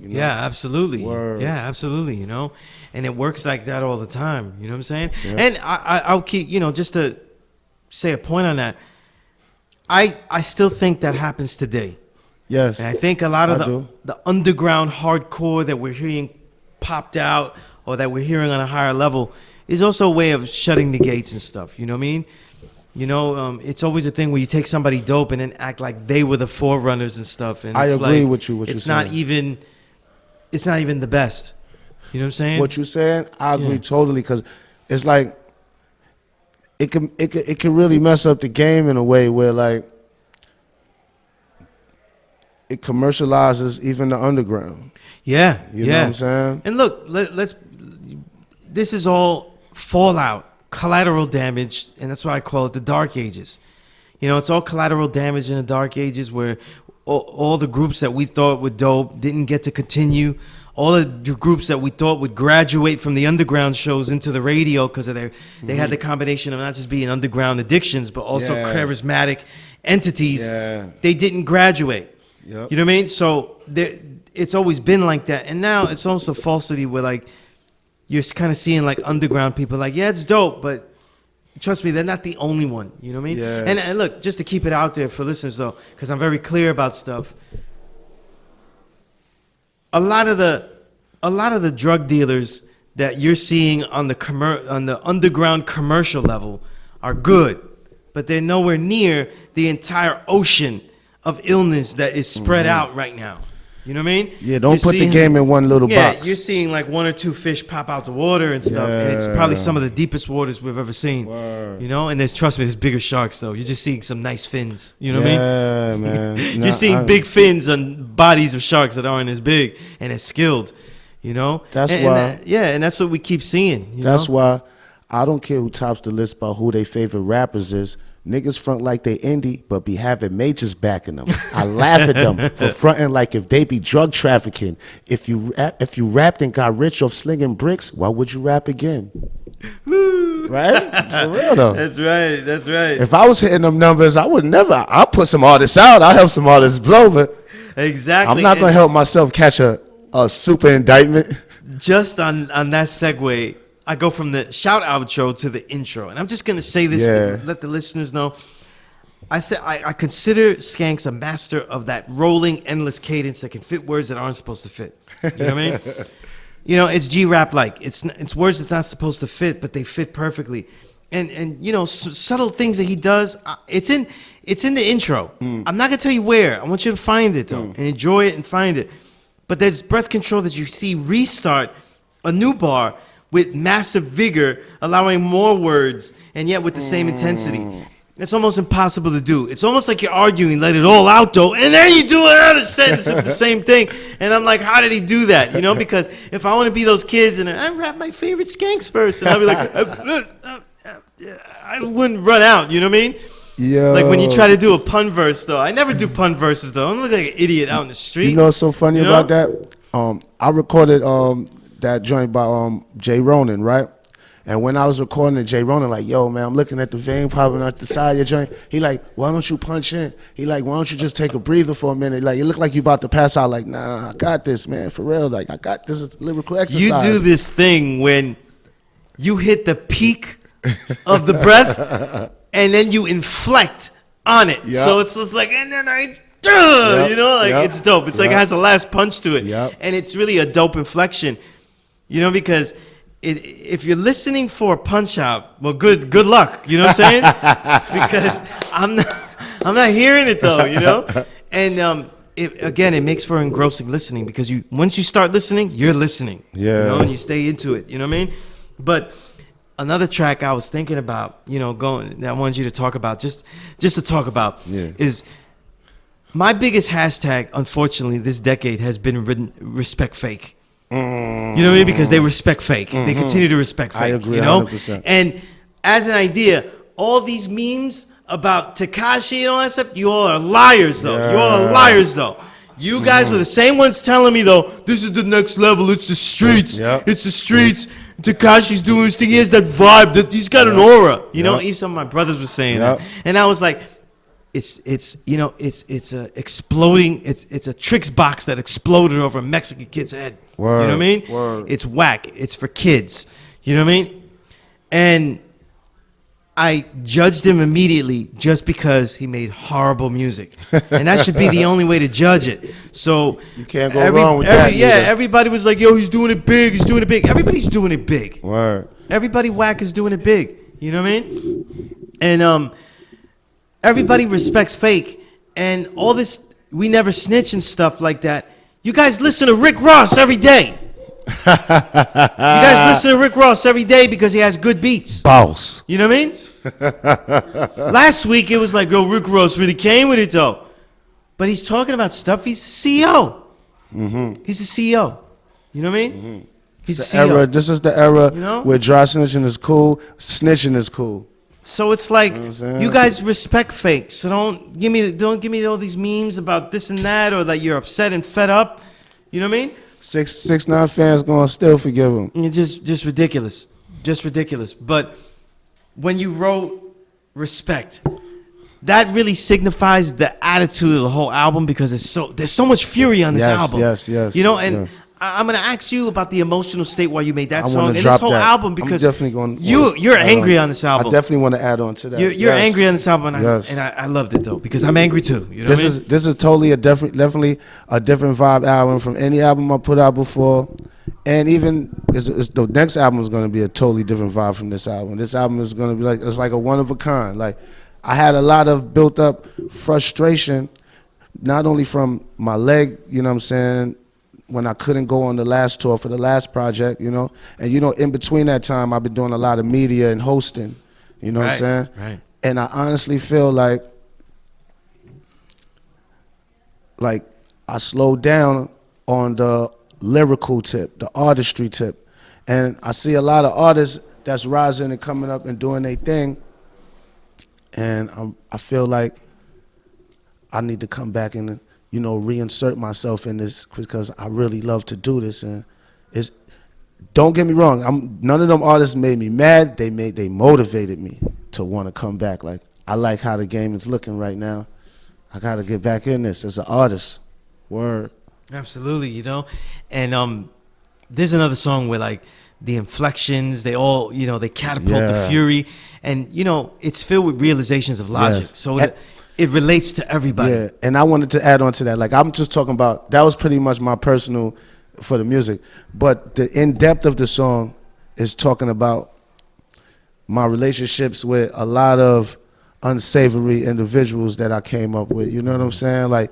You know? Yeah, absolutely. Word. Yeah, absolutely, you know. And it works like that all the time, you know what I'm saying? And I'll keep, you know, just to say a point on that, I still think that happens today. Yes. And I think a lot of the underground hardcore that we're hearing popped out, or that we're hearing on a higher level, is also a way of shutting the gates and stuff. You know what I mean? You know, it's always a thing where you take somebody dope and then act like they were the forerunners and stuff. And I it's agree like, with you. What you're saying. It's not even the best. You know what I'm saying? What you're saying, I agree totally, because it's like it can really mess up the game in a way where, like, it commercializes even the underground. Yeah, you know what I'm saying? And look, this is all fallout, collateral damage, and that's why I call it the Dark Ages. You know, it's all collateral damage in the Dark Ages, where all the groups that we thought were dope didn't get to continue. All the groups that we thought would graduate from the underground shows into the radio because of they had the combination of not just being underground addictions, but also charismatic entities. They didn't graduate. You know what I mean? So it's always been like that. And now it's also falsity where, like, you're kind of seeing, like, underground people like, yeah, it's dope, but trust me, they're not the only one. You know what I mean? And look, just to keep it out there for listeners, though, because I'm very clear about stuff. A lot of the drug dealers that you're seeing on the underground commercial level are good, but they're nowhere near the entire ocean of illness that is spread out right now. You know what I mean? Yeah, don't put the game in one little box. You're seeing like one or two fish pop out the water and stuff, and it's probably some of the deepest waters we've ever seen. You know, and trust me, there's bigger sharks though. You're just seeing some nice fins. You know what I mean? Yeah, man. You're seeing big fins on bodies of sharks that aren't as big and as skilled. You know? That's why. And that's what we keep seeing. That's why I don't care who tops the list about who their favorite rappers is. Niggas front like they indie, but be having majors backing them. I laugh at them for fronting like if they be drug trafficking. If you rapped and got rich off slinging bricks, why would you rap again? Right? For real though. That's right. That's right. If I was hitting them numbers, I would never. I'll put some artists out. I'll help some artists blow, but exactly. I'm not gonna help myself catch a super indictment. Just on that segue, I go from the shout outro to the intro, and I'm just gonna say this to let the listeners know. I said I consider Skanks a master of that rolling, endless cadence that can fit words that aren't supposed to fit. You know what I mean? You know, it's G-rap like. It's words that's not supposed to fit, but they fit perfectly. And you know, subtle things that he does. It's in the intro. I'm not gonna tell you where. I want you to find it though, and enjoy it and find it. But there's breath control that you see restart a new bar with massive vigor, allowing more words, and yet with the same intensity. It's almost impossible to do. It's almost like you're arguing, let it all out though, and then you do another sentence of the same thing. And I'm like, how did he do that? You know, because if I want to be those kids and I rap my favorite Skanks verse, and I'll be like, I wouldn't run out. You know what I mean? Yeah. Like when you try to do a pun verse though. I never do pun verses though. I don't look like an idiot out in the street. You know what's so funny You know? about that? I recorded that joint by Jay Ronan, right? And when I was recording it, Jay Ronan like, yo, man, I'm looking at the vein popping out the side of your joint. He like, why don't you punch in? He like, why don't you just take a breather for a minute? Like, you look like you about to pass out. Like, nah, I got this, man, for real. Like, I got this lyrical exercise. You do this thing when you hit the peak of the breath and then you inflect on it. Yep. So it's just like, and then Yep. you know, like Yep. it's dope. It's like it Yep. has a last punch to it. Yep. And it's really a dope inflection, you know, because if you're listening for a punch out, well, good luck. You know what I'm saying? Because I'm not hearing it though, you know? And it makes for engrossing listening because once you start listening, you're listening. Yeah. You know, and you stay into it. You know what I mean? But another track I was thinking about, you know, that I wanted you to talk about, just to talk about, is my biggest hashtag, unfortunately, this decade has been respect fake. You know what I mean? Because they respect fake. They continue to respect fake. I agree, you know? 100%. And as an idea, all these memes about Tekashi and all that stuff, you all are liars, though. You all are liars, though. You guys were the same ones telling me, though, this is the next level. It's the streets. Yep. It's the streets. Tekashi's doing his thing. He has that vibe. That he's got an aura. You know, even some of my brothers were saying that. And I was like, it's a exploding. It's a tricks box that exploded over a Mexican kid's head. Word, you know what I mean? word. It's whack. It's for kids. You know what I mean? And I judged him immediately just because he made horrible music, and that should be the only way to judge it. So You can't go wrong with that. Yeah, neither. everybody was like, "Yo, he's doing it big. He's doing it big." Everybody's doing it big. Word. Everybody whack is doing it big. You know what I mean? And everybody respects fake, and all this we never snitch and stuff like that. You guys listen to Rick Ross every day. You guys listen to Rick Ross every day because he has good beats. Boss. You know what I mean? Last week it was like, yo, Rick Ross really came with it though. But he's talking about stuff. He's a CEO. He's a CEO. You know what I mean? He's a CEO. Era. This is the era You know? where dry snitching is cool, snitching is cool. So it's like You know what I'm saying? you guys respect fake. So don't give me all these memes about this and that, or that you're upset and fed up. You know what I mean? 6ix9ine fans gonna still forgive him. It's just ridiculous. Just ridiculous. But when you wrote respect, that really signifies the attitude of the whole album because there's so much fury on this album. Yes. You know, and yes. I'm gonna ask you about the emotional state while you made that I song wanna and this drop whole that. album I'm because definitely gonna you're add angry on. on this album. I definitely want to add on to that. You're Yes. angry on this album, and, Yes. I loved it though because I'm angry too. You know This what I mean? is totally definitely a different vibe album from any album I put out before, and even the next album is going to be a totally different vibe from this album. This album is going to be it's like a one of a kind. Like I had a lot of built up frustration, not only from my leg, you know what I'm saying, when I couldn't go on the last tour for the last project, you know, and you know in between that time I've been doing a lot of media and hosting, you know what I'm saying, Right. and I honestly feel like I slowed down on the lyrical tip, the artistry tip. And I see a lot of artists that's rising and coming up and doing their thing. And I feel like I need to come back and, you know, reinsert myself in this because I really love to do this. And don't get me wrong, none of them artists made me mad. They motivated me to want to come back. Like, I like how the game is looking right now. I got to get back in this as an artist. Word. Absolutely, you know, and there's another song where like the inflections, they all, you know, they catapult the fury, and you know, it's filled with realizations of logic, Yes. so it relates to everybody. Yeah, and I wanted to add on to that. Like I'm just talking about that was pretty much my personal for the music, but the in depth of the song is talking about my relationships with a lot of unsavory individuals that I came up with. You know what I'm saying? Like,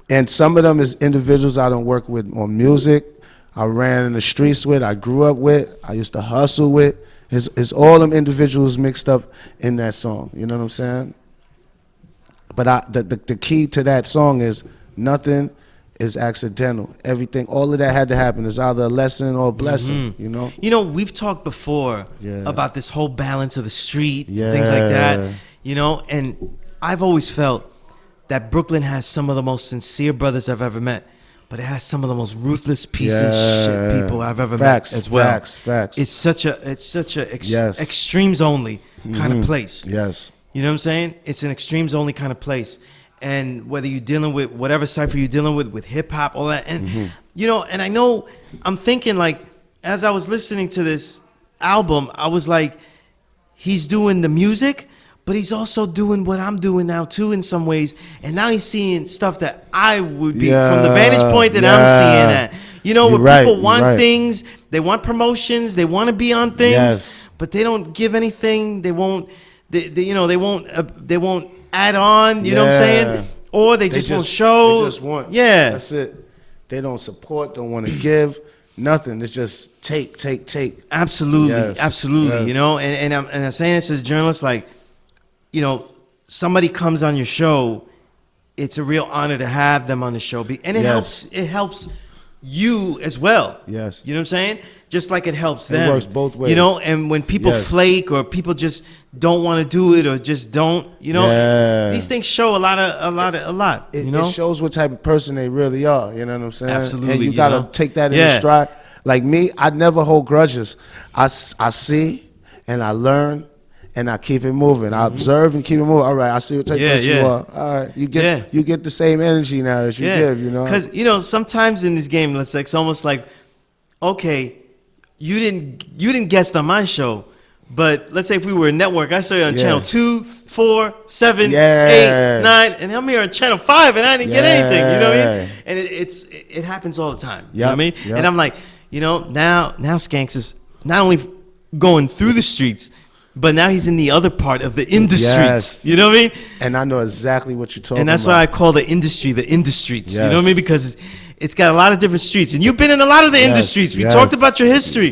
and some of them is individuals I don't work with on music. I ran in the streets with. I grew up with. I used to hustle with. It's all them individuals mixed up in that song. You know what I'm saying? But the key to that song is nothing is accidental. Everything, all of that had to happen. It's either a lesson or a blessing, you know? You know, we've talked before about this whole balance of the street, things like that, you know? And I've always felt that Brooklyn has some of the most sincere brothers I've ever met, but it has some of the most ruthless piece of shit people I've ever met as well. Facts. It's such a extremes only kind of place. Yes. You know what I'm saying? It's an extremes only kind of place. And whether you're dealing with whatever cipher you're dealing with hip hop, all that, and you know, and I know I'm thinking like as I was listening to this album, I was like, he's doing the music, but he's also doing what I'm doing now too in some ways. And now he's seeing stuff that I would be from the vantage point that I'm seeing at. You know, where people want things, they want promotions, they want to be on things, but they don't give anything. They won't. They won't add on, you know what I'm saying? Or they just won't show. They just want. That's it. They don't support, don't want to give, nothing. It's just take. Absolutely, absolutely. You know, and I'm saying this as a journalist, like, you know, somebody comes on your show, it's a real honor to have them on the show. And it helps you as well. Yes. You know what I'm saying? Just like it helps them. It works both ways. You know, and when people flake or people just don't want to do it or just don't, you know, these things show a lot. It, you know? It shows what type of person they really are. You know what I'm saying? Absolutely. And you gotta take that in stride. Like me, I never hold grudges. I see and I learn and I keep it moving. I observe and keep it moving. All right, I see what type of person you are. All right, you get the same energy now as you give. You know, because you know sometimes in this game, it's almost like, okay, you didn't guest on my show, but let's say if we were a network, I saw you on channel 2, 4, 7, 8, 9, and I'm here on channel 5, and I didn't get anything. You know what I mean? And it happens all the time. You know what I mean? And I'm like, you know, now Skanks is not only going through the streets, but now he's in the other part of the industries. You know what I mean? And I know exactly what you're talking about. And that's why I call the industry the industries. You know what I mean? Because it's got a lot of different streets. And you've been in a lot of the industries. We talked about your history.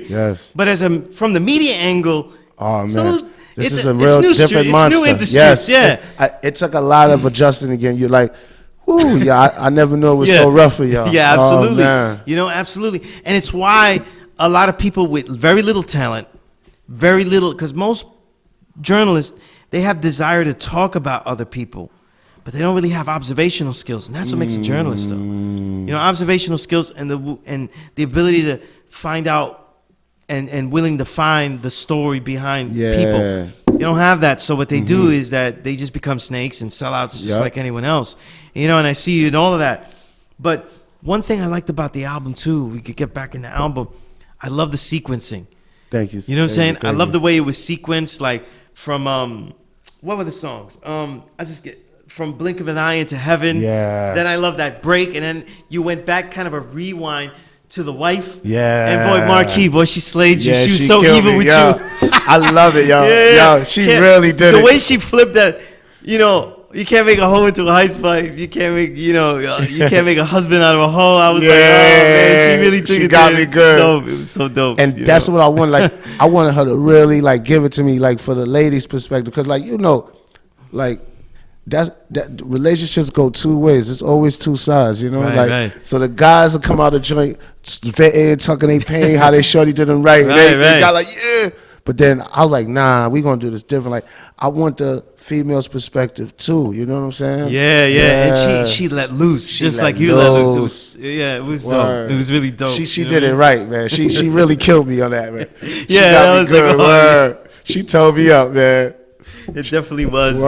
But from the media angle, oh man, this is a real different monster. It's new industries. It took a lot of adjusting again. You're like, whoo, I never knew it was so rough for y'all. Yeah, absolutely. You know, absolutely. And it's why a lot of people with very little talent, because most journalists, they have desire to talk about other people, but they don't really have observational skills, and that's what makes a journalist, though. You know, observational skills and the ability to find out and willing to find the story behind people. You don't have that, so what they do is that they just become snakes and sellouts just like anyone else. You know, and I see you in all of that. But one thing I liked about the album too, we could get back in the album, I love the sequencing. Thank you. You know what I'm saying? I love the way it was sequenced, like from what were the songs? I just get from Blink of an Eye into Heaven. Then I love that break, and then you went back, kind of a rewind to the wife. And boy, Marquis, she slayed you. She was so evil with you. I love it, yo. Yo, she really did it. The way she flipped that, you know. You can't make a hoe into a ice pipe. You can't make, you can't make a husband out of a hoe. I was like, oh man, she really took it. She got me good. Dope. It was so dope. And that's what I wanted. Like, I wanted her to really like give it to me, like for the ladies' perspective, because like like that relationships go two ways. It's always two sides, you know. So the guys will come out of the joint, tucking their pain, how they shorty did them right. They got like But then I was like, nah, we gonna do this different. Like, I want the female's perspective too. You know what I'm saying? And she let loose, just like you let loose. It was dope. It was really dope. She did it right, man. She really killed me on that, man. That was good. Like, she told me up, man. It definitely was.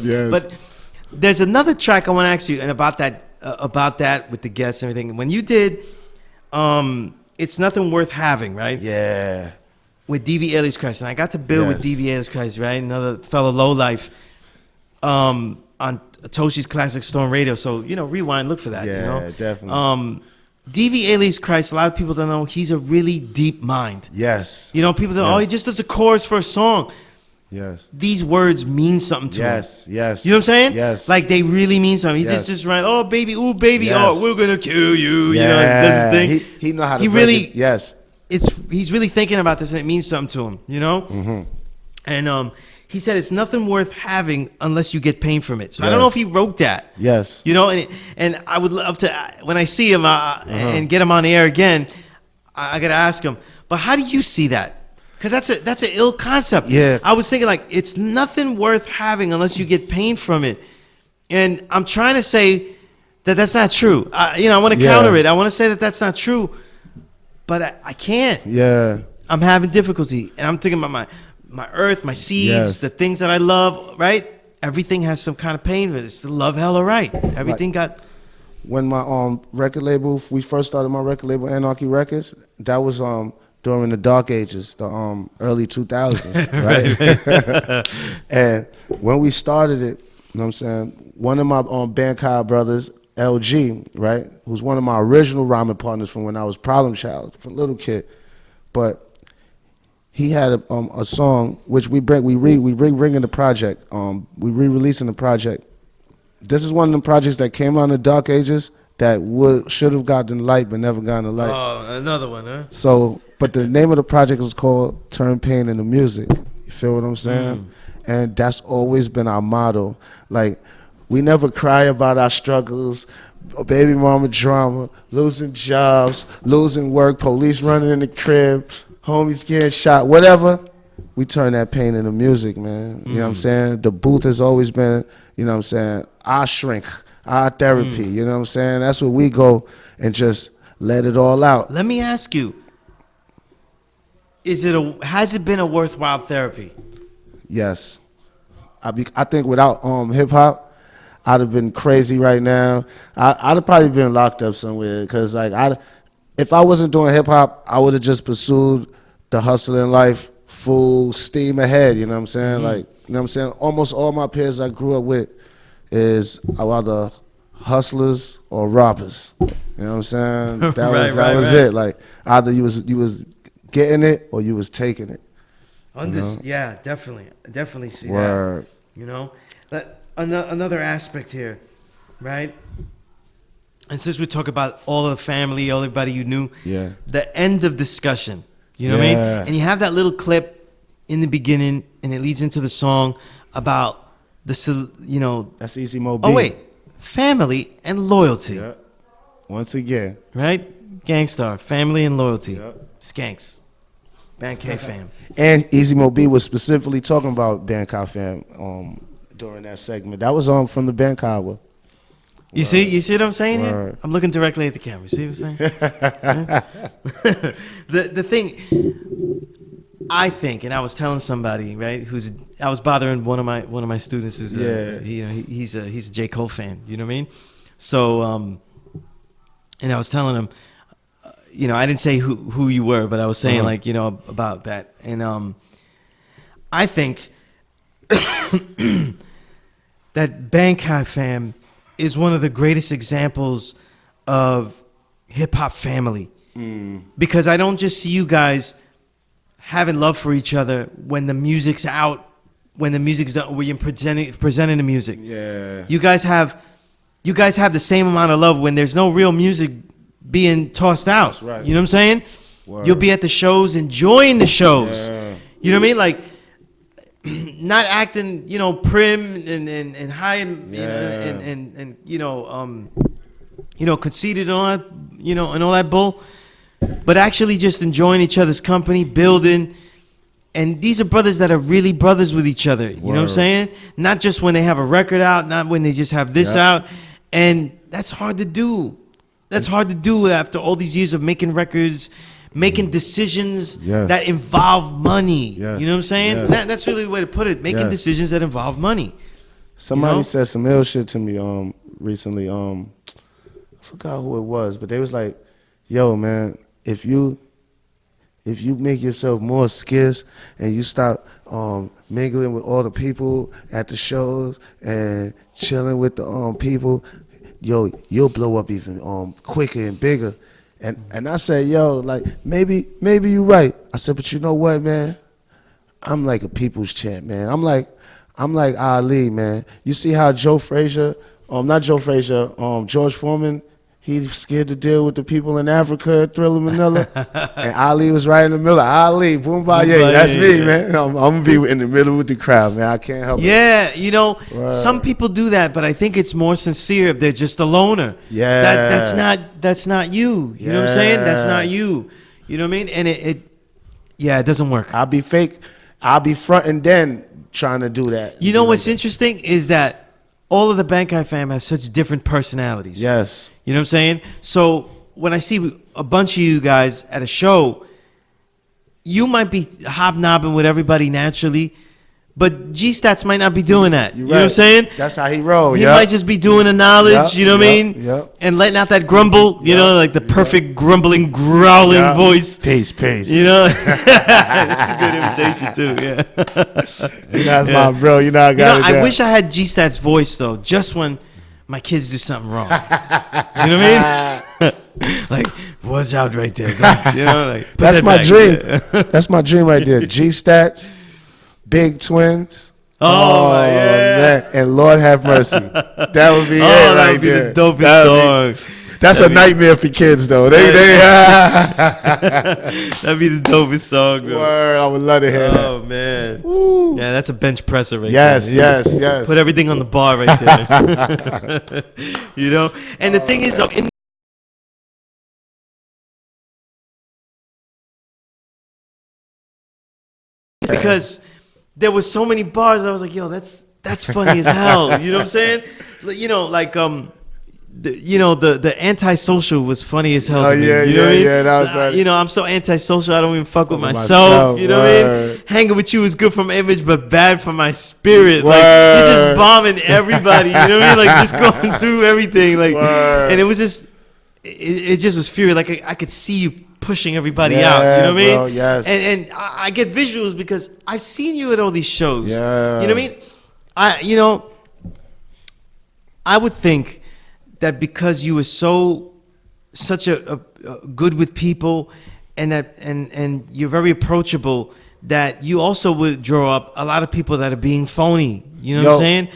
Yes. But there's another track I want to ask you, and about that with the guests and everything. When you did, It's Nothing Worth Having, right? Yeah. With D.V. Alias Christ, and I got to build with D.V. Alias Christ, right? Another fellow lowlife on Toshi's Classic Storm Radio. So, rewind, look for that. Yeah, definitely. D.V. Alias Christ, a lot of people don't know, he's a really deep mind. Yes. People think, he just does a chorus for a song. Yes. These words mean something to him. Yes. You know what I'm saying? Yes. Like, they really mean something. He just right, oh, baby, ooh, baby, oh, we're going to kill you. Does his thing. He know how to really, yes. He's really thinking about this, and it means something to him, Mm-hmm. And He said it's nothing worth having unless you get pain from it. So I Yes. don't know if he wrote that. Yes. You know, and I would love to, when I see him and get him on the air again, I got to ask him, but how do you see that? Because that's an ill concept. Yeah. I was thinking, like, it's nothing worth having unless you get pain from it. And I'm trying to say that that's not true. I want to counter it. I want to say that that's not true, but I can't. Yeah. I'm having difficulty, and I'm thinking about my earth, my seeds, Yes. the things that I love, right? Everything has some kind of pain with it. It's the love, hella right. Everything got... When my record label, we first started my record label, Anarchy Records, that was during the dark ages, the early 2000s, right? And when we started it, you know what I'm saying, one of my Bangkok brothers, LG, right, who's one of my original rhyming partners from when I was Problem Child, from little kid, but he had a song which we re-bringing the project, we re-releasing the project. This is one of the projects that came out in the dark ages that should have gotten light but never gotten the light. Oh, another one, huh? So, but the name of the project was called Turn Pain into Music. You feel what I'm saying? And that's always been our motto. Like, we never cry about our struggles, baby mama drama, losing jobs, losing work, police running in the crib, homies getting shot, whatever. We turn that pain into music, man. You know what I'm saying? The booth has always been, you know what I'm saying, our shrink, our therapy. You know what I'm saying? That's where we go and just let it all out. Let me ask you, has it been a worthwhile therapy? Yes. I think without hip hop, I'd have been crazy right now. I'd have probably been locked up somewhere because, like, if I wasn't doing hip hop, I would have just pursued the hustle in life full steam ahead. You know what I'm saying? Like, you know what I'm saying? Almost all my peers I grew up with is either hustlers or robbers. You know what I'm saying? That was it. Like, either you was getting it or you was taking it. Yeah, definitely. I definitely see Word. that. You know? Another aspect here, right? And since we talk about all the family, everybody you knew, Yeah. the end of discussion, you know what I mean? And you have that little clip in the beginning, and it leads into the song about That's Easy Mo B. Oh, wait. Family and loyalty. Yeah. Once again. Right? Gangstar, family and loyalty. Yep. Skanks. Band K fam. And Easy Mo B was specifically talking about Bangkok fam during that segment. That was from the Bangkok. You see what I'm saying here? Word. I'm looking directly at the camera. See what I'm saying? the thing I think, and I was telling somebody, right, I was bothering one of my students who's he's a J. Cole fan, you know what I mean? So and I was telling him, I didn't say who you were, but I was saying like, about that. And I think that Bangkok fam is one of the greatest examples of hip hop family. Because I don't just see you guys having love for each other when the music's out, when the music's done, when you're presenting the music. Yeah. You guys have the same amount of love when there's no real music being tossed out. That's right. You know what I'm saying? Word. You'll be at the shows, enjoying the shows. Yeah. You know what I mean? Like, not acting, prim and high and conceited and all that, and all that bull, but actually just enjoying each other's company, building. And these are brothers that are really brothers with each other. You know what I'm saying? Not just when they have a record out, not when they just have this out. And that's hard to do. That's hard to do after all these years of making records, making decisions that involve money. Yes. You know what I'm saying? Yes. That's really the way to put it. Making decisions that involve money. Somebody said some ill shit to me recently. I forgot who it was, but they was like, "Yo, man, if you make yourself more scarce and you stop mingling with all the people at the shows and chilling with the people, yo, you'll blow up even quicker and bigger." And I said, yo, like, maybe you're right. I said, but you know what, man? I'm like a people's champ, man. I'm like Ali, man. You see how George Foreman, He's scared to deal with the people in Africa at Thriller Manila. And Ali was right in the middle. Ali, Boombaye, that's me, man. I'm going to be in the middle with the crowd, man. I can't help it. Yeah, you know, some people do that, but I think it's more sincere if they're just a loner. Yeah. That's not you. You know what I'm saying? That's not you. You know what I mean? And it doesn't work. I'll be fake. I'll be front and then trying to do that. You know what's interesting is that all of the Bankai fam have such different personalities. Yes. You know what I'm saying? So when I see a bunch of you guys at a show, you might be hobnobbing with everybody naturally, but G-Stats might not be doing that. You know what I'm saying? That's how he roll. He might just be doing the knowledge, you know what I mean? Yep. And letting out that grumble, you know, like the perfect grumbling, growling voice. Peace. You know? That's a good imitation too, yeah. That's my bro. You know, I wish I had G-Stat's voice though, just when my kids do something wrong. You know what I mean? Like, watch out right there. You know, like, that's my dream. That's my dream right there. G-Stats, Big Twins. Oh yeah. Man. And Lord have mercy. That would be it that right would be there. the dopest song. That's a nightmare for kids though. That'd be the dopest song, bro. Word, I would love to hear that. Oh man. Woo. Yeah, that's a bench presser right yes, there. Yes. Put everything on the bar right there. You know? And the thing is, because there was so many bars, I was like, yo, that's funny as hell. You know what I'm saying? You know, like the antisocial was funny as hell to me. Yeah, you know what I mean? That was funny. You know, I'm so antisocial, I don't even fuck with myself. You know what I mean? Hanging with you is good for my image, but bad for my spirit. Like, you're just bombing everybody. You know what I mean? Like, just going through everything. Like, and it was just, it just was fury. Like, I could see you pushing everybody out. You know what I mean? Bro, yes. And I get visuals because I've seen you at all these shows. Yeah. You know what I mean? I would think that because you were such a good with people, and you're very approachable, that you also would draw up a lot of people that are being phony. You know what I'm saying?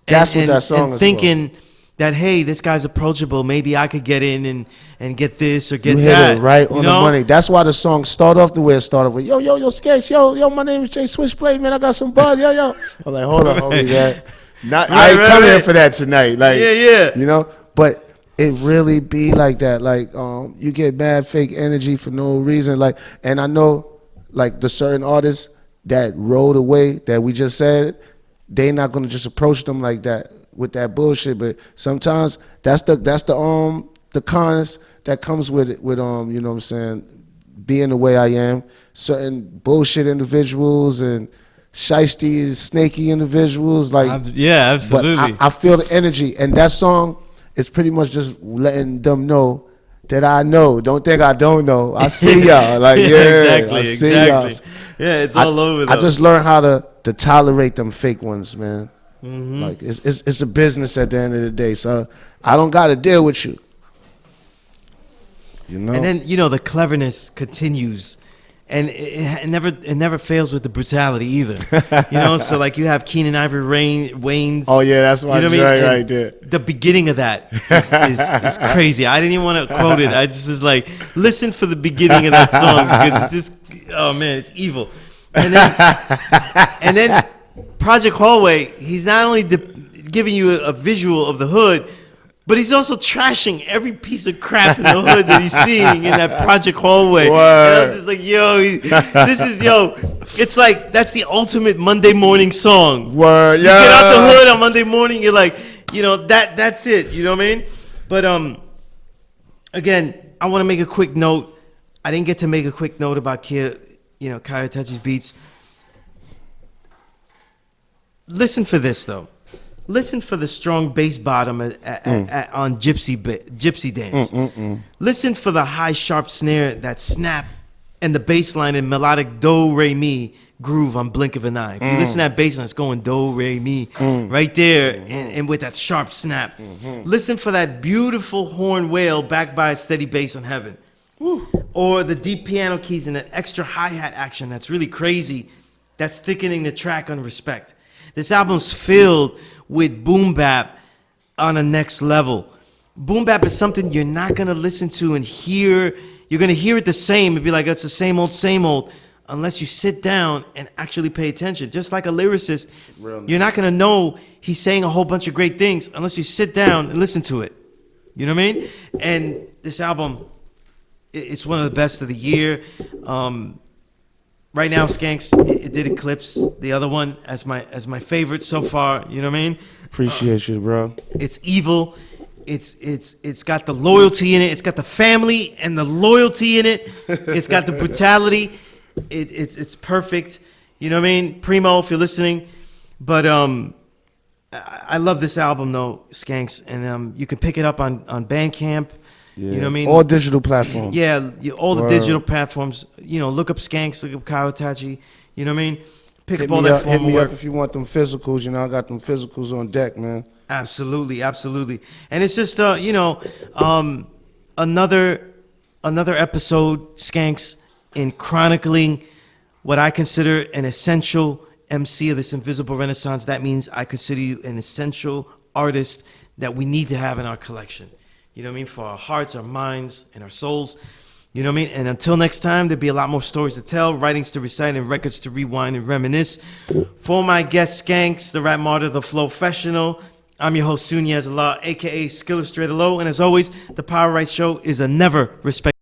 That's what that song and is thinking that, hey, this guy's approachable. Maybe I could get in and get this or get you that. hit it right on the money. That's why the song started off the way it started with, yo, Sketch, yo, my name is Jay Switchblade, man. I got some buzz, yo. I'm like, hold on, homie, man. I ain't coming here for that tonight. Like, you know, but it really be like that. Like, you get bad fake energy for no reason. Like, and I know, like, the certain artists that rode away that we just said, they not gonna just approach them like that with that bullshit. But sometimes that's the cons that comes with it. With you know what I'm saying, being the way I am. Certain bullshit individuals and shiesty, snaky individuals. Like, absolutely. But I feel the energy, and that song is pretty much just letting them know that I know. Don't think I don't know. I see y'all. Like, exactly, I see y'all. Yeah, it's all over. I just learned how to tolerate them fake ones, man. Mm-hmm. Like, it's a business at the end of the day. So I don't got to deal with you. You know. And then the cleverness continues. And it never fails with the brutality either. So like you have Keenan Ivory Wayne's. Oh yeah, that's my joint right there. The beginning of that is crazy. I didn't even want to quote it. I just was like, listen for the beginning of that song because it's just, oh man, it's evil. And then Project Hallway, he's not only giving you a visual of the hood, but he's also trashing every piece of crap in the hood that he's seeing in that Project Hallway. And I'm just like, it's like, that's the ultimate Monday morning song. Word, you get out the hood on Monday morning, you're like, that's it. You know what I mean? But again, I want to make a quick note. I didn't get to make a quick note about Kai Itachi's beats. Listen for this, though. Listen for the strong bass bottom on Gypsy Dance. Listen for the high sharp snare that snap and the bass line in melodic do re mi groove on Blink of an Eye. If you listen to that bass line, it's going do re mi right there, and with that sharp snap. Listen for that beautiful horn wail backed by a steady bass on Heaven. Or the deep piano keys and that extra hi-hat action that's really crazy, that's thickening the track on Respect. This album's filled with boom bap on a next level. boom bap is something you're not gonna listen to and hear. You're gonna hear it the same and be like, it's the same old, unless you sit down and actually pay attention. Just like a lyricist, you're not gonna know he's saying a whole bunch of great things unless you sit down and listen to it. You know what I mean? And this album, it's one of the best of the year. Right now, Skanks, it did eclipse the other one as my favorite so far. You know what I mean? Appreciate you, bro. It's evil. It's got the loyalty in it. It's got the family and the loyalty in it. It's got the brutality. It's perfect. You know what I mean? Primo, if you're listening. But I love this album though, Skanks, and you can pick it up on Bandcamp. Yeah. You know what I mean? All digital platforms. Yeah, all the digital platforms. You know, look up Skanks, look up Kawatachi. You know what I mean? Pick up all that hit form me of up work. if you want them physicals. You know, I got them physicals on deck, man. Absolutely, absolutely. And it's just another episode, Skanks, in chronicling what I consider an essential MC of this invisible renaissance. That means I consider you an essential artist that we need to have in our collection. You know what I mean? For our hearts, our minds, and our souls. You know what I mean? And until next time, there'll be a lot more stories to tell, writings to recite, and records to rewind and reminisce. For my guest, Skanks, the rap martyr, the Flowfessional, I'm your host, Sunez Allah, a.k.a. Skillustrator Low. And as always, the Power Right Show is a never respect.